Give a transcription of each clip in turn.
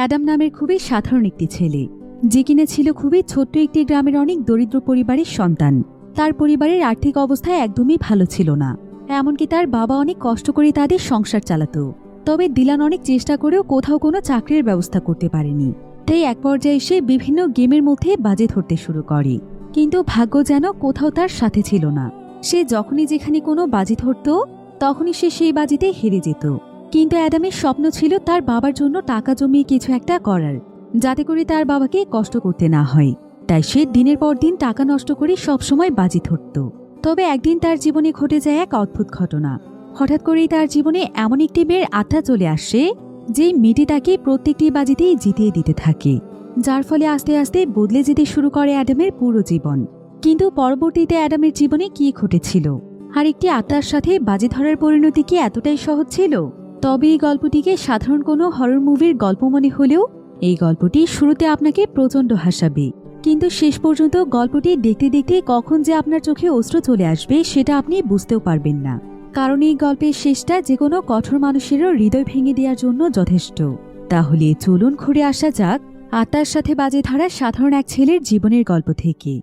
Adam নামের খুবই সাধারণ একটি ছেলে, যে কিনা ছিল খুবই ছোট্ট একটি গ্রামের অনেক দরিদ্র পরিবারের সন্তান। তার পরিবারের আর্থিক অবস্থা একদমই ভালো ছিল না, এমনকি তার বাবা অনেক কষ্ট করে তাদের সংসার চালাতো। তবে দিলান অনেক চেষ্টা করেও কোথাও কোনো চাকরির ব্যবস্থা করতে পারেনি। তাই এক পর্যায়ে সে বিভিন্ন গেমের মধ্যে বাজি ধরতে শুরু করে, কিন্তু ভাগ্য যেন কোথাও তার সাথে ছিল না। সে যখনই যেখানে কোনো বাজি ধরত তখনই সে সেই বাজিতে হেরে যেত। কিন্তু অ্যাডামের স্বপ্ন ছিল তার বাবার জন্য টাকা জমিয়ে কিছু একটা করার, যাতে করে তার বাবাকে কষ্ট করতে না হয়। তাই সে দিনের পর দিন টাকা নষ্ট করে সবসময় বাজি ধরত। তবে একদিন তার জীবনে ঘটে যায় এক অদ্ভুত ঘটনা। হঠাৎ করেই তার জীবনে এমন একটি মেয়ের আত্মা চলে আসে, যেই মেয়েটি তাকে প্রত্যেকটি বাজিতেই জিতিয়ে দিতে থাকে, যার ফলে আস্তে আস্তে বদলে যেতে শুরু করে অ্যাডামের পুরো জীবন। কিন্তু পরবর্তীতে অ্যাডামের জীবনে কি ঘটেছিল, আর একটি আত্মার সাথে বাজি ধরার পরিণতি কি এতটাই সহজ ছিল? তবে এই গল্পটিকে সাধারণ কোনো হরর মুভির গল্প মনে হলেও এই গল্পটি শুরুতে আপনাকে প্রচণ্ড হাসাবে, কিন্তু শেষ পর্যন্ত গল্পটি দেখতে দেখতে কখন যে আপনার চোখে অশ্রু চলে আসবে সেটা আপনি বুঝতেও পারবেন না। কারণ এই গল্পের শেষটা যে কোনো কঠোর মানুষেরও হৃদয় ভেঙে দেওয়ার জন্য যথেষ্ট। তাহলে চলুন ঘুরে আসা যাক আত্মার সাথে বাজি ধরা সাধারণ এক ছেলের জীবনের গল্প থেকে।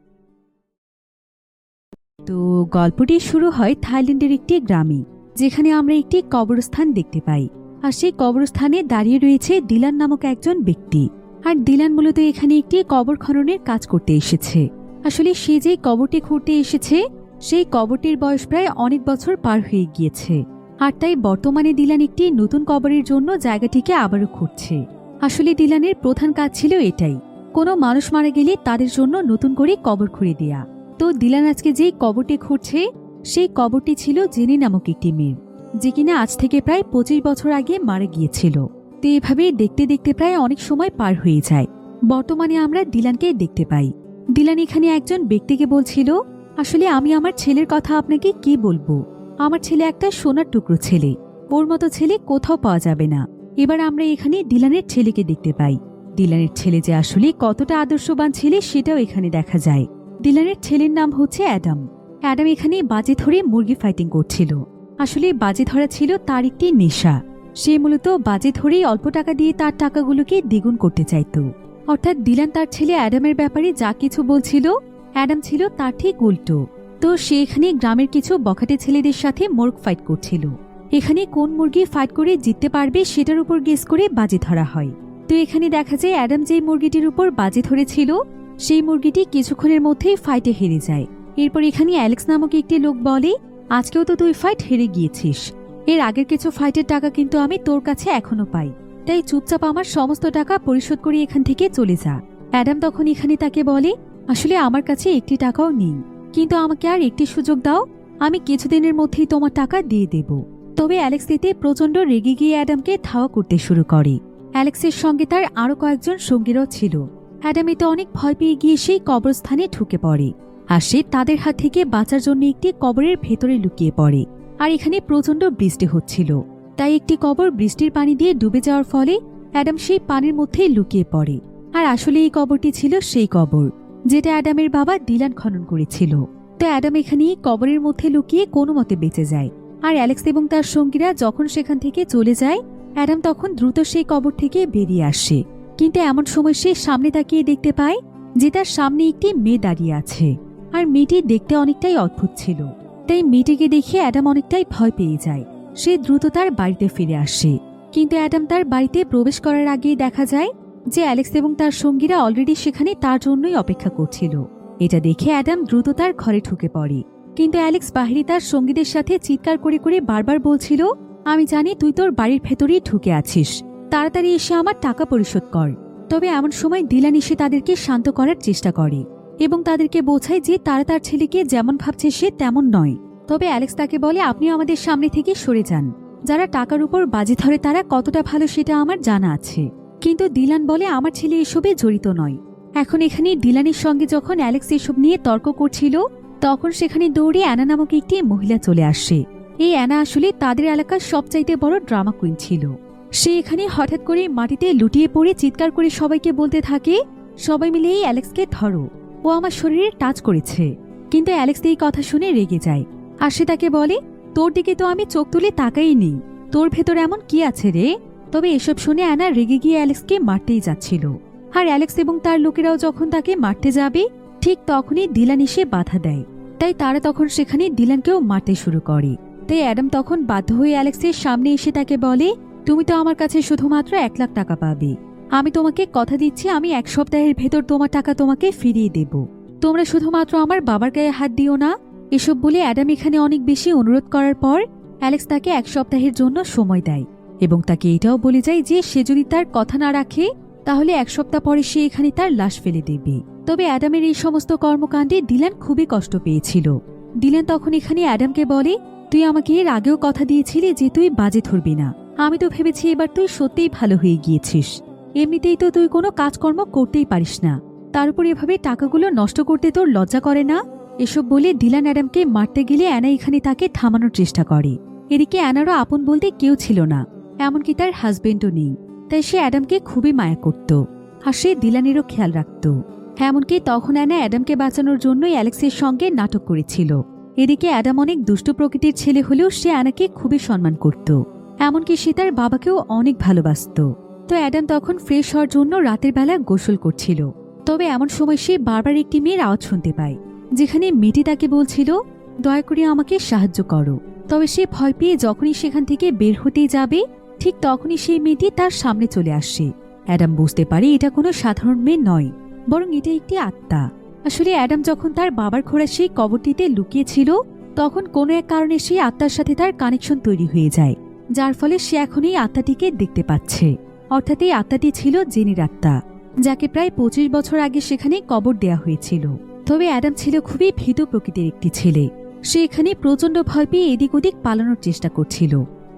তো গল্পটি শুরু হয় থাইল্যান্ডের একটি গ্রামে, যেখানে আমরা একটি কবরস্থান দেখতে পাই। আর সেই কবরস্থানে দাঁড়িয়ে রয়েছে দিলান নামক একজন ব্যক্তি। আর দিলান মূলত এখানে একটি কবর খননের কাজ করতে এসেছে। আসলে সে যে কবরটি খুঁড়তে এসেছে সেই কবরটির বয়স প্রায় অনেক বছর পার হয়ে গিয়েছে। আর তাই বর্তমানে দিলান একটি নতুন কবরের জন্য জায়গাটিকে আবারও খুঁড়ছে। আসলে দিলানের প্রধান কাজ ছিল এটাই, কোনো মানুষ মারা গেলে তাদের জন্য নতুন করে কবর খুঁড়ে দেয়া। তো দিলান আজকে যেই কবরটি খুঁড়ছে সেই কবরটি ছিল জেনি নামক একটি মেয়ে, যে কিনা আজ থেকে প্রায় 25 বছর আগে মারা গিয়েছিল। তো এভাবে দেখতে দেখতে প্রায় অনেক সময় পার হয়ে যায়। বর্তমানে আমরা দিলানকে দেখতে পাই। দিলান এখানে একজন ব্যক্তিকে বলছিল, আসলে আমি আমার ছেলের কথা আপনাকে কি বলবো, আমার ছেলে একটা সোনার টুকরো ছেলে, ওর মতো ছেলে কোথাও পাওয়া যাবে না। এবার আমরা এখানে দিলানের ছেলেকে দেখতে পাই। দিলানের ছেলে যে আসলে কতটা আদর্শবান ছেলে সেটাও এখানে দেখা যায়। দিলানের ছেলের নাম হচ্ছে অ্যাডাম। অ্যাডাম এখানে বাজি ধরে মুরগি ফাইটিং করছিল। আসলে বাজি ধরা ছিল তার একটি নেশা। সে মূলত বাজি ধরেই অল্প টাকা দিয়ে তার টাকাগুলোকে দ্বিগুণ করতে চাইত। অর্থাৎ দিলান তার ছেলে অ্যাডামের ব্যাপারে যা কিছু বলছিল অ্যাডাম ছিল তার ঠিক উল্টো। তো সে এখানে গ্রামের কিছু বখাটে ছেলেদের সাথে মুরগ ফাইট করছিল। এখানে কোন মুরগি ফাইট করে জিততে পারবে সেটার উপর গেস করে বাজি ধরা হয়। তো এখানে দেখা যায় অ্যাডাম যেই মুরগিটির উপর বাজি ধরেছিল সেই মুরগিটি কিছুক্ষণের মধ্যেই ফাইটে হেরে যায়। এরপর এখানে অ্যালেক্স নামক একটি লোক বলে, আজকেও তো তুই ফাইট হেরে গিয়েছিস, এর আগের কিছু ফাইটের টাকা কিন্তু আমি তোর কাছে এখনো পাই, তাই চুপচাপ আমার সমস্ত টাকা পরিশোধ করে এখান থেকে চলে যা। অ্যাডাম তখন এখানে তাকে বলে, আসলে আমার কাছে একটি টাকাও নেই, কিন্তু আমাকে আর একটি সুযোগ দাও, আমি কিছুদিনের মধ্যেই তোমার টাকা দিয়ে দেব। তবে অ্যালেক্স এতে প্রচণ্ড রেগে গিয়ে অ্যাডামকে ধাওয়া করতে শুরু করে। অ্যালেক্সের সঙ্গে তার আরও কয়েকজন সঙ্গীরাও ছিল। অ্যাডাম এতে অনেক ভয় পেয়ে গিয়ে সেই কবরস্থানে ঢুকে পড়ে। আর সে তাদের হাত থেকে বাঁচার জন্য একটি কবরের ভেতরে লুকিয়ে পড়ে। আর এখানে প্রচণ্ড বৃষ্টি হচ্ছিল, তাই একটি কবর বৃষ্টির পানি দিয়ে ডুবে যাওয়ার ফলে অ্যাডাম সেই পানির মধ্যেই লুকিয়ে পড়ে। আর আসলে এই কবরটি ছিল সেই কবর যেটা অ্যাডামের বাবা দিলান খনন করেছিল। তো অ্যাডাম এখানে কবরের মধ্যে লুকিয়ে কোনো মতে বেঁচে যায়। আর অ্যালেক্স এবং তার সঙ্গীরা যখন সেখান থেকে চলে যায় অ্যাডাম তখন দ্রুত সেই কবর থেকে বেরিয়ে আসে। কিন্তু এমন সময় সে সামনে তাকিয়ে দেখতে পায় যে তার সামনে একটি মেয়ে দাঁড়িয়ে আছে। আর মেয়েটি দেখতে অনেকটাই অদ্ভুত ছিল, তাই মেয়েটিকে দেখে অ্যাডাম অনেকটাই ভয় পেয়ে যায়। সে দ্রুত তার বাড়িতে ফিরে আসে। কিন্তু অ্যাডাম তার বাড়িতে প্রবেশ করার আগেই দেখা যায় যে অ্যালেক্স এবং তার সঙ্গীরা অলরেডি সেখানে তার জন্যই অপেক্ষা করছিল। এটা দেখে অ্যাডাম দ্রুত তার ঘরে ঢুকে পড়ে। কিন্তু অ্যালেক্স বাহিরে তার সঙ্গীদের সাথে চিৎকার করে করে বারবার বলছিল, আমি জানি তুই তোর বাড়ির ভেতরেই ঢুকে আছিস, তাড়াতাড়ি এসে আমার টাকা পরিশোধ কর। তবে এমন সময় দিলান এসে তাদেরকে শান্ত করার চেষ্টা করে এবং তাদেরকে বোঝায় যে তারা তার ছেলেকে যেমন ভাবছে সে তেমন নয়। তবে অ্যালেক্স তাকে বলে, আপনি আমাদের সামনে থেকে সরে যান, যারা টাকার উপর বাজি ধরে তারা কতটা ভালো সেটা আমার জানা আছে। কিন্তু দিলান বলে, আমার ছেলে এসবে জড়িত নয়। এখন এখানে দিলানের সঙ্গে যখন অ্যালেক্স এসব নিয়ে তর্ক করছিল তখন সেখানে দৌড়ে অ্যানা নামক একটি মহিলা চলে আসে। এই অ্যানা আসলে তাদের এলাকার সবচাইতে বড় ড্রামা কুইন ছিল। সে এখানে হঠাৎ করে মাটিতে লুটিয়ে পড়ে চিৎকার করে সবাইকে বলতে থাকে, সবাই মিলে এই অ্যালেক্সকে ধরো, ও আমার শরীরে টাচ করেছে। কিন্তু অ্যালেক্স এই কথা শুনে রেগে যায়। আর সে তাকে বলে, তোর দিকে তো আমি চোখ তুলে তাকাই নেই, তোর ভেতর এমন কি আছে রে, তবে এসব শুনে অ্যানা রেগে গিয়ে অ্যালেক্সকে মারতেই যাচ্ছিল। আর অ্যালেক্স এবং তার লোকেরাও যখন তাকে মারতে যাবে ঠিক তখনই ডিলান এসে বাধা দেয়। তাই তারা তখন সেখানে ডিলানকেও মারতে শুরু করে। তাই অ্যাডাম তখন বাধ্য হয়ে অ্যালেক্সের সামনে এসে তাকে বলে, তুমি তো আমার কাছে শুধুমাত্র 1 লাখ টাকা পাবে। আমি তোমাকে কথা দিচ্ছি আমি 1 সপ্তাহের ভেতর তোমার টাকা তোমাকে ফিরিয়ে দেব। তোমরা শুধুমাত্র আমার বাবার গায়ে হাত দিও না। এসব বলে অ্যাডাম এখানে অনেক বেশি অনুরোধ করার পর অ্যালেক্স তাকে 1 সপ্তাহের জন্য সময় দেয় এবং তাকে এটাও বলে যায় যে সে যদি তার কথা না রাখে তাহলে 1 সপ্তাহ পরে সে এখানে তার লাশ ফেলে দেবে। তবে অ্যাডামের এই সমস্ত কর্মকাণ্ডে ডিলান খুবই কষ্ট পেয়েছিল। ডিলান তখন এখানে অ্যাডামকে বলে, তুই আমাকে এর আগেও কথা দিয়েছিলি যে তুই বাজে ধরবি না। আমি তো ভেবেছি এবার তুই সত্যিই ভালো হয়ে গিয়েছিস। এমনিতেই তো তুই কোনো কাজকর্ম করতেই পারিস না, তার উপর এভাবে টাকাগুলো নষ্ট করতে তোর লজ্জা করে না? এসব বলে ডিলান অ্যাডামকে মারতে গেলে অ্যানা এখানে তাকে থামানোর চেষ্টা করে। এদিকে অ্যানারও আপন বলতে কেউ ছিল না, এমনকি তার হাজবেন্ডও নেই। তাই সে অ্যাডামকে খুবই মায়া করত আর সে ডিলানেরও খেয়াল রাখত। এমনকি তখন অ্যানা অ্যাডামকে বাঁচানোর জন্যই অ্যালেক্সের সঙ্গে নাটক করেছিল। এদিকে অ্যাডাম অনেক দুষ্ট প্রকৃতির ছেলে হলেও সে অ্যানাকে খুবই সম্মান করত, এমনকি সে তার বাবাকেও অনেক ভালোবাসত। তো অ্যাডাম তখন ফ্রেশ হওয়ার জন্য রাতের বেলা গোসল করছিল। তবে এমন সময় সে বারবার একটি মেয়ের আওয়াজ শুনতে পায়, যেখানে মেয়েটি তাকে বলছিল, দয়া করে আমাকে সাহায্য করো। তবে সে ভয় পেয়ে যখনই সেখান থেকে বের হতেই যাবে ঠিক তখনই সেই মেয়েটি তার সামনে চলে আসে। অ্যাডাম বুঝতে পারে এটা কোনো সাধারণ মেয়ে নয়, বরং এটা একটি আত্মা। আসলে অ্যাডাম যখন তার বাবার খোঁড়া সেই কবরটিতে লুকিয়েছিল তখন কোনো এক কারণে সেই আত্মার সাথে তার কানেকশন তৈরি হয়ে যায়, যার ফলে সে এখন এই আত্মাটিকে দেখতে পাচ্ছে। অর্থাৎ এই আত্মাটি ছিল জেনির আত্মা, যাকে প্রায় 25 বছর আগে সেখানে কবর দেয়া হয়েছিল। তবে অ্যাডাম ছিল খুবই ভীতু প্রকৃতির একটি ছেলে। সে এখানে প্রচণ্ড ভয় পেয়ে এদিক ওদিক পালানোর চেষ্টা করছিল,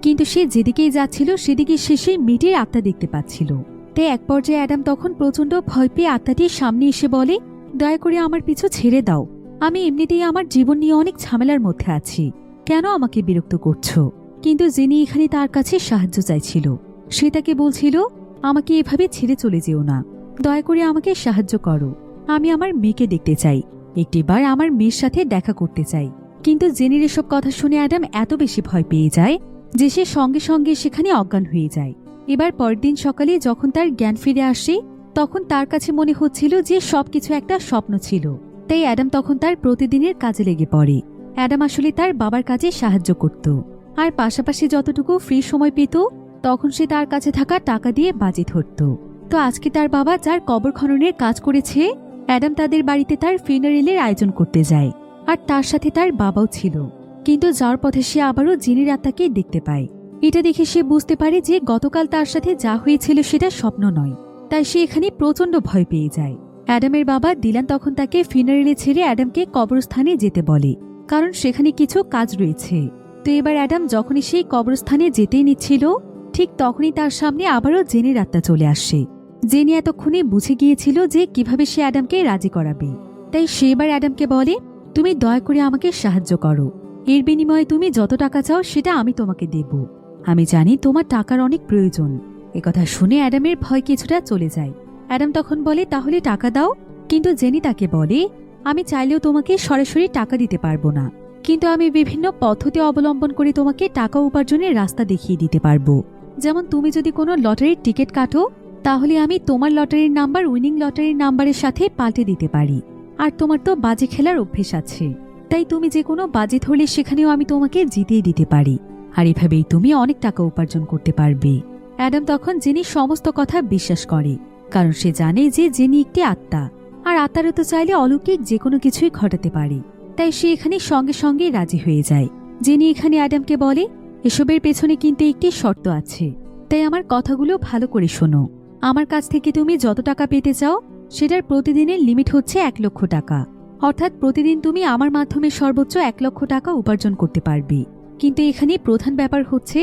কিন্তু সে যেদিকেই যাচ্ছিল সেদিকে সে সেই মেয়েটির আত্মা দেখতে পাচ্ছিল। তাই এক পর্যায়ে অ্যাডাম তখন প্রচণ্ড ভয় পেয়ে আত্মাটির সামনে এসে বলে, দয়া করে আমার পিছু ছেড়ে দাও। আমি এমনিতেই আমার জীবন নিয়ে অনেক ঝামেলার মধ্যে আছি, কেন আমাকে বিরক্ত করছো? কিন্তু জেনি এখানে তার কাছে সাহায্য চাইছিল। সে তাকে বলছিল, আমাকে এভাবে ছেড়ে চলে যেও না, দয়া করে আমাকে সাহায্য করো। আমি আমার মেয়েকে দেখতে চাই, একটিবার আমার মেয়ের সাথে দেখা করতে চাই। কিন্তু জেনির এসব কথা শুনে অ্যাডাম এত বেশি ভয় পেয়ে যায় যে সে সঙ্গে সঙ্গে সেখানে অজ্ঞান হয়ে যায়। এবার পরের দিন সকালে যখন তার জ্ঞান ফিরে আসে তখন তার কাছে মনে হচ্ছিল যে সবকিছু একটা স্বপ্ন ছিল। তাই অ্যাডাম তখন তার প্রতিদিনের কাজে লেগে পড়ে। অ্যাডাম আসলে তার বাবার কাজে সাহায্য করত, আর পাশাপাশি যতটুকু ফ্রি সময় পেত তখন সে তার কাছে থাকা টাকা দিয়ে বাজি ধরত। তো আজকে তার বাবা যার কবর খননের কাজ করেছে, অ্যাডাম তাদের বাড়িতে তার ফিনারেলের আয়োজন করতে যায়, আর তার সাথে তার বাবাও ছিল। কিন্তু যাওয়ার পথে সে আবারও জেনির আত্মাকে দেখতে পায়। এটা দেখে সে বুঝতে পারে যে গতকাল তার সাথে যা হয়েছিল সেটা স্বপ্ন নয়। তাই সে এখানে প্রচণ্ড ভয় পেয়ে যায়। অ্যাডামের বাবা ডিলান তখন তাকে ফিনারেলে ছেড়ে অ্যাডামকে কবরস্থানে যেতে বলে, কারণ সেখানে কিছু কাজ রয়েছে। তো এবার অ্যাডাম যখনই সেই কবরস্থানে যেতেই নিচ্ছিল ঠিক তখনই তার সামনে আবারও জেনির আত্মা চলে আসে। জেনি এতক্ষণে বুঝে গিয়েছিল যে কিভাবে সে অ্যাডামকে রাজি করাবে। তাই সে এবার অ্যাডামকে বলে, তুমি দয়া করে আমাকে সাহায্য করো, এর বিনিময়ে তুমি যত টাকা চাও সেটা আমি তোমাকে দেব। আমি জানি তোমার টাকার অনেক প্রয়োজন। একথা শুনে অ্যাডামের ভয় কিছুটা চলে যায়। অ্যাডাম তখন বলে, তাহলে টাকা দাও। কিন্তু জেনি তাকে বলে, আমি চাইলেও তোমাকে সরাসরি টাকা দিতে পারবো না, কিন্তু আমি বিভিন্ন পদ্ধতি অবলম্বন করে তোমাকে টাকা উপার্জনের রাস্তা দেখিয়ে দিতে পারবো। যেমন তুমি যদি কোনো লটারির টিকিট কাটো তাহলে আমি তোমার লটারির নাম্বার উইনিং লটারির নাম্বারের সাথে পাল্টে দিতে পারি। আর তোমার তো বাজি খেলার অভ্যেস আছে, তাই তুমি যে কোনো বাজি ধরলে সেখানেও আমি তোমাকে জিতিয়ে দিতে পারি, আর এভাবেই তুমি অনেক টাকা উপার্জন করতে পারবে। অ্যাডাম তখন জেনি সমস্ত কথা বিশ্বাস করে, কারণ সে জানে যে জেনি একটি আত্মা, আর আত্মারও তো চাইলে অলৌকিক যে কোনো কিছুই ঘটাতে পারে। তাই সে এখানে সঙ্গে সঙ্গে রাজি হয়ে যায়। জেনি এখানে অ্যাডামকে বলে, এসবের পেছনে কিন্তু একটি শর্ত আছে, তাই আমার কথাগুলো ভালো করে শোনো। আমার কাছ থেকে তুমি যত টাকা পেতে চাও সেটার প্রতিদিনের লিমিট হচ্ছে 1 লক্ষ টাকা। অর্থাৎ প্রতিদিন তুমি আমার মাধ্যমে সর্বোচ্চ 1 লক্ষ টাকা উপার্জন করতে পারবে। কিন্তু এখানে প্রধান ব্যাপার হচ্ছে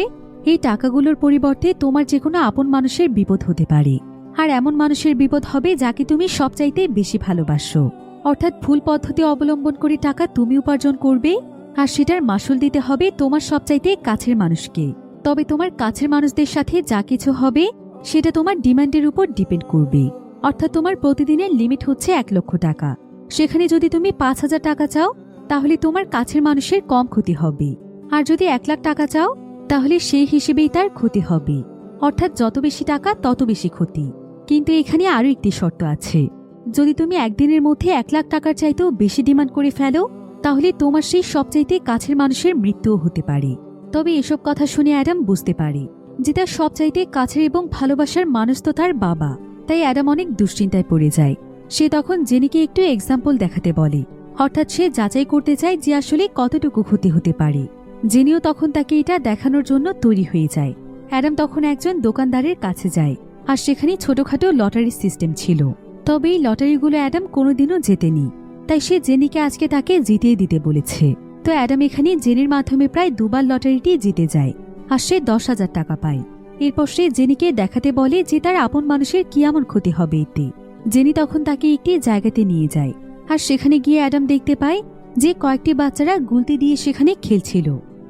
এই টাকাগুলোর পরিবর্তে তোমার যে কোনো আপন মানুষের বিপদ হতে পারে, আর এমন মানুষের বিপদ হবে যাকে তুমি সবচাইতে বেশি ভালোবাসো। অর্থাৎ ভুল পদ্ধতি অবলম্বন করে টাকা তুমি উপার্জন করবে, আর সেটার মাসুল দিতে হবে তোমার সবচাইতে কাছের মানুষকে। তবে তোমার কাছের মানুষদের সাথে যা কিছু হবে সেটা তোমার ডিমান্ডের উপর ডিপেন্ড করবে। অর্থাৎ তোমার প্রতিদিনের লিমিট হচ্ছে 1 লক্ষ টাকা। সেখানে যদি তুমি 5,000 টাকা চাও তাহলে তোমার কাছের মানুষের কম ক্ষতি হবে, আর যদি 1 লাখ টাকা চাও তাহলে সেই হিসেবেই তার ক্ষতি হবে। অর্থাৎ যত বেশি টাকা তত বেশি ক্ষতি। কিন্তু এখানে আরও একটি শর্ত আছে, যদি তুমি একদিনের মধ্যে 1,00,000 টাকার চাইতেও বেশি ডিমান্ড করে ফেলো তাহলে তোমার সেই সবচাইতে কাছের মানুষের মৃত্যুও হতে পারে। তবে এসব কথা শুনে অ্যাডাম বুঝতে পারে যে তার সবচাইতে কাছের এবং ভালোবাসার মানুষ তো তার বাবা। তাই অ্যাডাম অনেক দুশ্চিন্তায় পড়ে যায়। সে তখন জেনিকে একটু এক্সাম্পল দেখাতে বলে, অর্থাৎ সে যাচাই করতে চায় যে আসলে কতটুকু ক্ষতি হতে পারে। জেনিও তখন তাকে এটা দেখানোর জন্য তৈরি হয়ে যায়। অ্যাডাম তখন একজন দোকানদারের কাছে যায়, আর সেখানে ছোটখাটো লটারি সিস্টেম ছিল। তবে এই লটারিগুলো অ্যাডাম কোনোদিনও জেতেনি, তাই সে জেনিকে আজকে তাকে জিতিয়ে দিতে বলেছে। তো অ্যাডাম এখানে জেনির মাধ্যমে প্রায় 2 বার লটারিটি জিতে যায়, আর সে 10,000 টাকা পায়। এরপর সে জেনিকে দেখাতে বলে যে তার আপন মানুষের কি এমন ক্ষতি হবে এতে। জেনি তখন তাকে একটি জায়গাতে নিয়ে যায়, আর সেখানে গিয়ে অ্যাডাম দেখতে পায় যে কয়েকটি বাচ্চারা গুলতি দিয়ে সেখানে খেলছিল।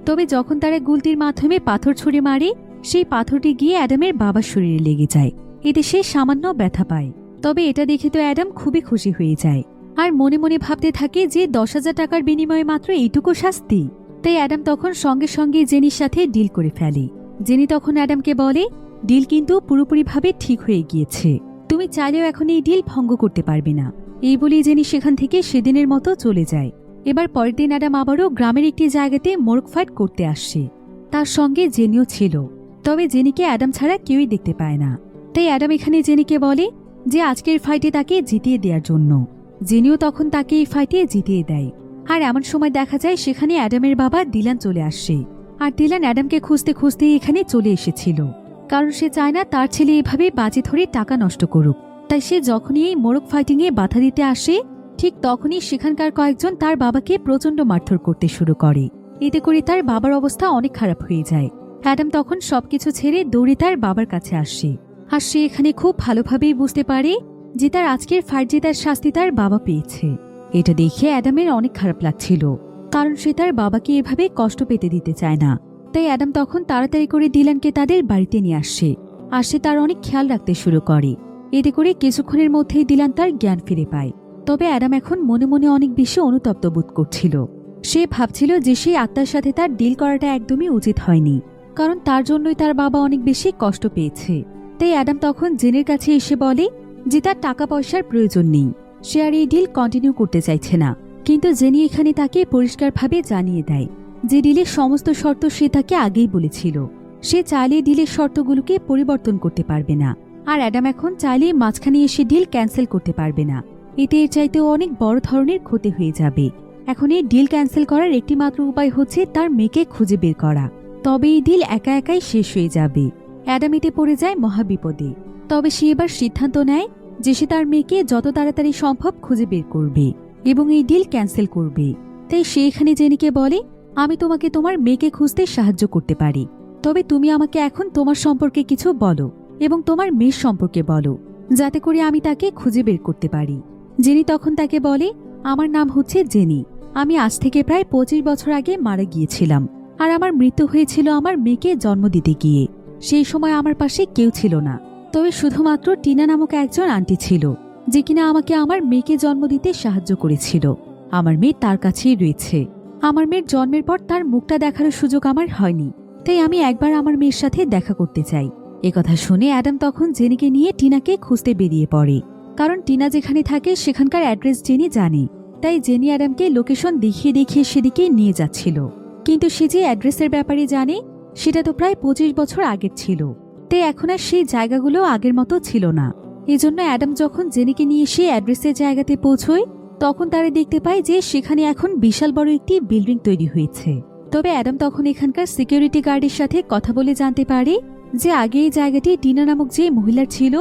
তবে যখন তারা গুলতির মাধ্যমে পাথর ছুঁড়ে মারে, সেই পাথরটি গিয়ে অ্যাডামের বাবার শরীরে লেগে যায়। এতে সে সামান্য ব্যথা পায়। তবে এটা দেখে তো অ্যাডাম খুবই খুশি হয়ে যায়, আর মনে মনে ভাবতে থাকে যে 10,000 টাকার বিনিময়ে মাত্র এইটুকু শাস্তি। তাই অ্যাডাম তখন সঙ্গে সঙ্গে জেনির সাথে ডিল করে ফেলে। জেনি তখন অ্যাডামকে বলে, ডিল কিন্তু পুরোপুরিভাবে ঠিক হয়ে গিয়েছে, তুমি চাইলেও এখন এই ডিল ভঙ্গ করতে পারবে না। এই বলে জেনি সেখান থেকে সেদিনের মতো চলে যায়। এবার পরের দিন অ্যাডাম আবারও গ্রামের একটি জায়গাতে মোরগ ফাইট করতে আসছে। তার সঙ্গে জেনিও ছিল, তবে জেনিকে অ্যাডাম ছাড়া কেউই দেখতে পায় না। তাই অ্যাডাম এখানে জেনিকে বলে যে আজকের ফাইটে তাকে জিতিয়ে দেওয়ার জন্য। জেনিও তখন তাকে এই ফাইটে জিতিয়ে দেয়। আর এমন সময় দেখা যায় সেখানে অ্যাডামের বাবা ডিলান চলে আসছে। আর ডিলান অ্যাডামকে খুঁজতে খুঁজতে এখানে চলে এসেছিল, কারণ সে চায় না তার ছেলে এভাবে বাজি ধরে টাকা নষ্ট করুক। তাই সে যখনই এই মোরগ ফাইটিংয়ে বাধা দিতে আসে, ঠিক তখনই সেখানকার কয়েকজন তার বাবাকে প্রচণ্ড মারধর করতে শুরু করে। এতে করে তার বাবার অবস্থা অনেক খারাপ হয়ে যায়। অ্যাডাম তখন সবকিছু ছেড়ে দৌড়ে তার বাবার কাছে আসে। আর সে এখানে খুব ভালোভাবেই বুঝতে পারে যে তার আজকের ফাইট জেতার শাস্তি তার বাবা পেয়েছে। এটা দেখে অ্যাডামের অনেক খারাপ লাগছিল, কারণ সে তার বাবাকে এভাবে কষ্ট পেতে দিতে চায় না। তাই অ্যাডাম তখন তাড়াতাড়ি করে ডিলানকে তাদের বাড়িতে নিয়ে আসে, আর সে তার অনেক খেয়াল রাখতে শুরু করে। এতে করে কিছুক্ষণের মধ্যেই ডিলান তার জ্ঞান ফিরে পায়। তবে অ্যাডাম এখন মনে মনে অনেক বেশি অনুতপ্ত বোধ করছিল। সে ভাবছিল যে সেই আত্মার সাথে তার ডিল করাটা একদমই উচিত হয়নি, কারণ তার জন্যই তার বাবা অনেক বেশি কষ্ট পেয়েছে। তাই অ্যাডাম তখন জেনের কাছে এসে বলে যে তার টাকা পয়সার প্রয়োজন নেই, সে আর এই ডিল কন্টিনিউ করতে চাইছে না। কিন্তু জেনি এখানে তাকে পরিষ্কারভাবে জানিয়ে দেয় যে ডিলের সমস্ত শর্ত সে তাকে আগেই বলেছিল। সে চাইলে ডিলের শর্তগুলোকে পরিবর্তন করতে পারবে না, আর অ্যাডাম এখন চাইলে মাঝখানে এসে ডিল ক্যান্সেল করতে পারবে না। এতে এর চাইতেও অনেক বড় ধরনের ক্ষতি হয়ে যাবে। এখন এই ডিল ক্যান্সেল করার একটি মাত্র উপায় হচ্ছে তার মেয়েকে খুঁজে বের করা, তবে এই ডিল একা একাই শেষ হয়ে যাবে। অ্যাডাম এতে পড়ে যায় মহাবিপদে। তবে সে এবার সিদ্ধান্ত নেয় যে সে তার মেয়েকে যত তাড়াতাড়ি সম্ভব খুঁজে বের করবে এবং এই ডিল ক্যান্সেল করবে। তাই সে এখানে জেনিকে বলে, আমি তোমাকে তোমার মেয়েকে খুঁজতে সাহায্য করতে পারি, তবে তুমি আমাকে এখন তোমার সম্পর্কে কিছু বলো এবং তোমার মেয়ের সম্পর্কে বলো, যাতে করে আমি তাকে খুঁজে বের করতে পারি। জেনি তখন তাকে বলে, আমার নাম হচ্ছে জেনি। আমি আজ থেকে প্রায় 25 বছর আগে মারা গিয়েছিলাম, আর আমার মৃত্যু হয়েছিল আমার মেয়েকে জন্ম দিতে গিয়ে। সেই সময় আমার পাশে কেউ ছিল না, তবে শুধুমাত্র টিনা নামক একজন আন্টি ছিল, যে কিনা আমাকে আমার মেয়েকে জন্ম দিতে সাহায্য করেছিল। আমার মেয়ে তার কাছেই রয়েছে। আমার মেয়ের জন্মের পর তার মুখটা দেখার সুযোগ আমার হয়নি, তাই আমি একবার আমার মেয়ের সাথে দেখা করতে চাই। একথা শুনে অ্যাডাম তখন জেনিকে নিয়ে টিনাকে খুঁজতে বেরিয়ে পড়ে, কারণ টিনা যেখানে থাকে সেখানকার অ্যাড্রেস জেনি জানে। তাই জেনি অ্যাডামকে লোকেশন দেখিয়ে দেখিয়ে সেদিকে নিয়ে যাচ্ছিল। কিন্তু সে যে অ্যাড্রেসের ব্যাপারে জানে সেটা তো প্রায় 25 বছর আগের ছিল, তাই এখন আর সেই জায়গাগুলো আগের মতো ছিল না। এজন্য অ্যাডাম যখন জেনিকে নিয়ে সে অ্যাড্রেসের জায়গাতে পৌঁছয়, তখন তারা দেখতে পায় যে সেখানে এখন বিশাল বড় একটি বিল্ডিং তৈরি হয়েছে। তবে অ্যাডাম তখন এখানকার সিকিউরিটি গার্ডের সাথে কথা বলে জানতে পারে যে আগে এই জায়গাটি টিনা নামক যে মহিলার ছিল,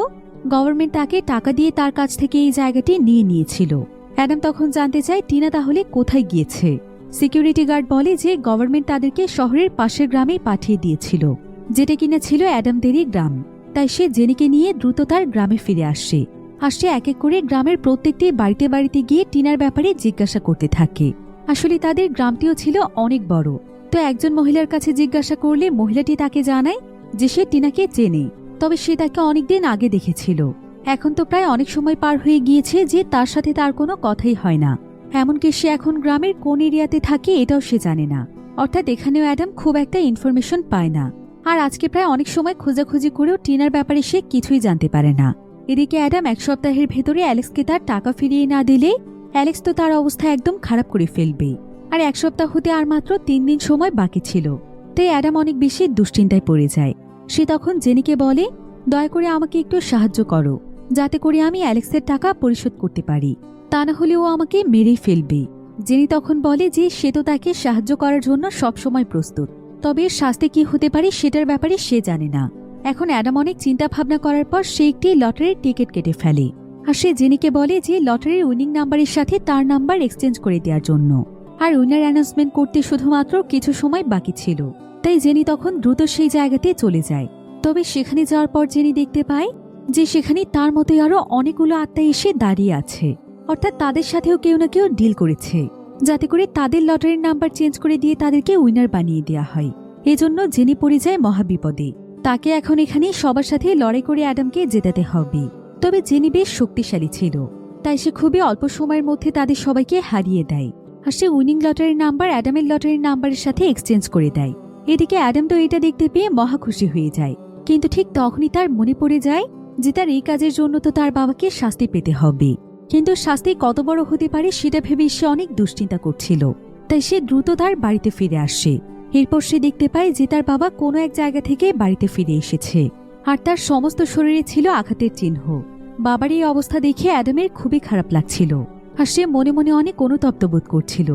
গভর্নমেন্ট তাকে টাকা দিয়ে তার কাছ থেকে এই জায়গাটি নিয়ে নিয়েছিল। অ্যাডাম তখন জানতে চায় টিনা তাহলে কোথায় গিয়েছে। সিকিউরিটি গার্ড বলে যে গভর্নমেন্ট তাদেরকে শহরের পাশের গ্রামে পাঠিয়ে দিয়েছিল, যেটা কিনা ছিল অ্যাডামদেরই গ্রাম। তাই সে জেনিকে নিয়ে দ্রুত তার গ্রামে ফিরে আসে। আর সে এক এক করে গ্রামের প্রত্যেকটি বাড়িতে বাড়িতে গিয়ে টিনার ব্যাপারে জিজ্ঞাসা করতে থাকে। আসলে তাদের গ্রামটিও ছিল অনেক বড়। তো একজন মহিলার কাছে জিজ্ঞাসা করলে মহিলাটি তাকে জানায় যে সে টিনাকে চেনে, তবে সে তাকে অনেকদিন আগে দেখেছিল। এখন তো প্রায় অনেক সময় পার হয়ে গিয়েছে যে তার সাথে তার কোনো কথাই হয় না। এমনকি সে এখন গ্রামের কোন এরিয়াতে থাকে এটাও সে জানে না। অর্থাৎ এখানেও অ্যাডাম খুব একটা ইনফরমেশন পায় না। আর আজকে প্রায় অনেক সময় খোঁজাখুঁজি করেও টিনার ব্যাপারে সে কিছুই জানতে পারে না। এদিকে অ্যাডাম 1 সপ্তাহের ভেতরে অ্যালেক্সকে তার টাকা ফিরিয়ে না দিলে অ্যালেক্স তো তার অবস্থা একদম খারাপ করে ফেলবে। আর 1 সপ্তাহ হতে আর মাত্র 3 দিন সময় বাকি ছিল। তাই অ্যাডাম অনেক বেশি দুশ্চিন্তায় পড়ে যায়। সে তখন জেনিকে বলে, দয়া করে আমাকে একটু সাহায্য করো, যাতে করে আমি অ্যালেক্সের টাকা পরিশোধ করতে পারি, তা না হলে ও আমাকে মেরেই ফেলবে। জেনি তখন বলে যে সে তো তাকে সাহায্য করার জন্য সবসময় প্রস্তুত, তবে এর শাস্তি কি হতে পারে সেটার ব্যাপারে সে জানে না। এখন অ্যাডাম অনেক চিন্তা ভাবনা করার পর সে একটি লটারির টিকিট কেটে ফেলে। আর সে জেনিকে বলে যে লটারির উইনিং নাম্বারের সাথে তার নাম্বার এক্সচেঞ্জ করে দেওয়ার জন্য। আর উইনার অ্যানাউন্সমেন্ট করতে শুধুমাত্র কিছু সময় বাকি ছিল। তাই জেনি তখন দ্রুত সেই জায়গাতে চলে যায়। তবে সেখানে যাওয়ার পর জেনি দেখতে পায় যে সেখানে তার মতোই আরো অনেকগুলো আত্মা এসে দাঁড়িয়ে আছে। অর্থাৎ তাদের সাথেও কেউ না কেউ ডিল করেছে, যাতে করে তাদের লটারির নাম্বার চেঞ্জ করে দিয়ে তাদেরকে উইনার বানিয়ে দেওয়া হয়। এজন্য জেনি পড়ে যায় মহাবিপদে। তাকে এখন এখানে সবার সাথে লড়াই করে অ্যাডামকে জেতাতে হবে। তবে জেনি বেশ শক্তিশালী ছিল, তাই সে খুবই অল্প সময়ের মধ্যে তাদের সবাইকে হারিয়ে দেয়। আর সে উইনিং লটারির নাম্বার অ্যাডামের লটারির নাম্বারের সাথে এক্সচেঞ্জ করে দেয়। এদিকে অ্যাডাম তো এটা দেখতে পেয়ে মহা খুশি হয়ে যায়, কিন্তু ঠিক তখনই তার মনে পড়ে যায় যে তার এই কাজের জন্য তো তার বাবাকে শাস্তি পেতে হবে। কিন্তু শাস্তি কত বড় হতে পারে সেটা ভেবে সে অনেক দুশ্চিন্তা করছিল। তাই সে দ্রুত তার বাড়িতে ফিরে আসে। এরপর সে দেখতে পায় যে তার বাবা কোনো এক জায়গা থেকে বাড়িতে ফিরে এসেছে, আর তার সমস্ত শরীরে ছিল আঘাতের চিহ্ন। বাবার এই অবস্থা দেখে অ্যাডামের খুবই খারাপ লাগছিল, আর সে মনে মনে অনেক অনুতপ্ত বোধ করছিল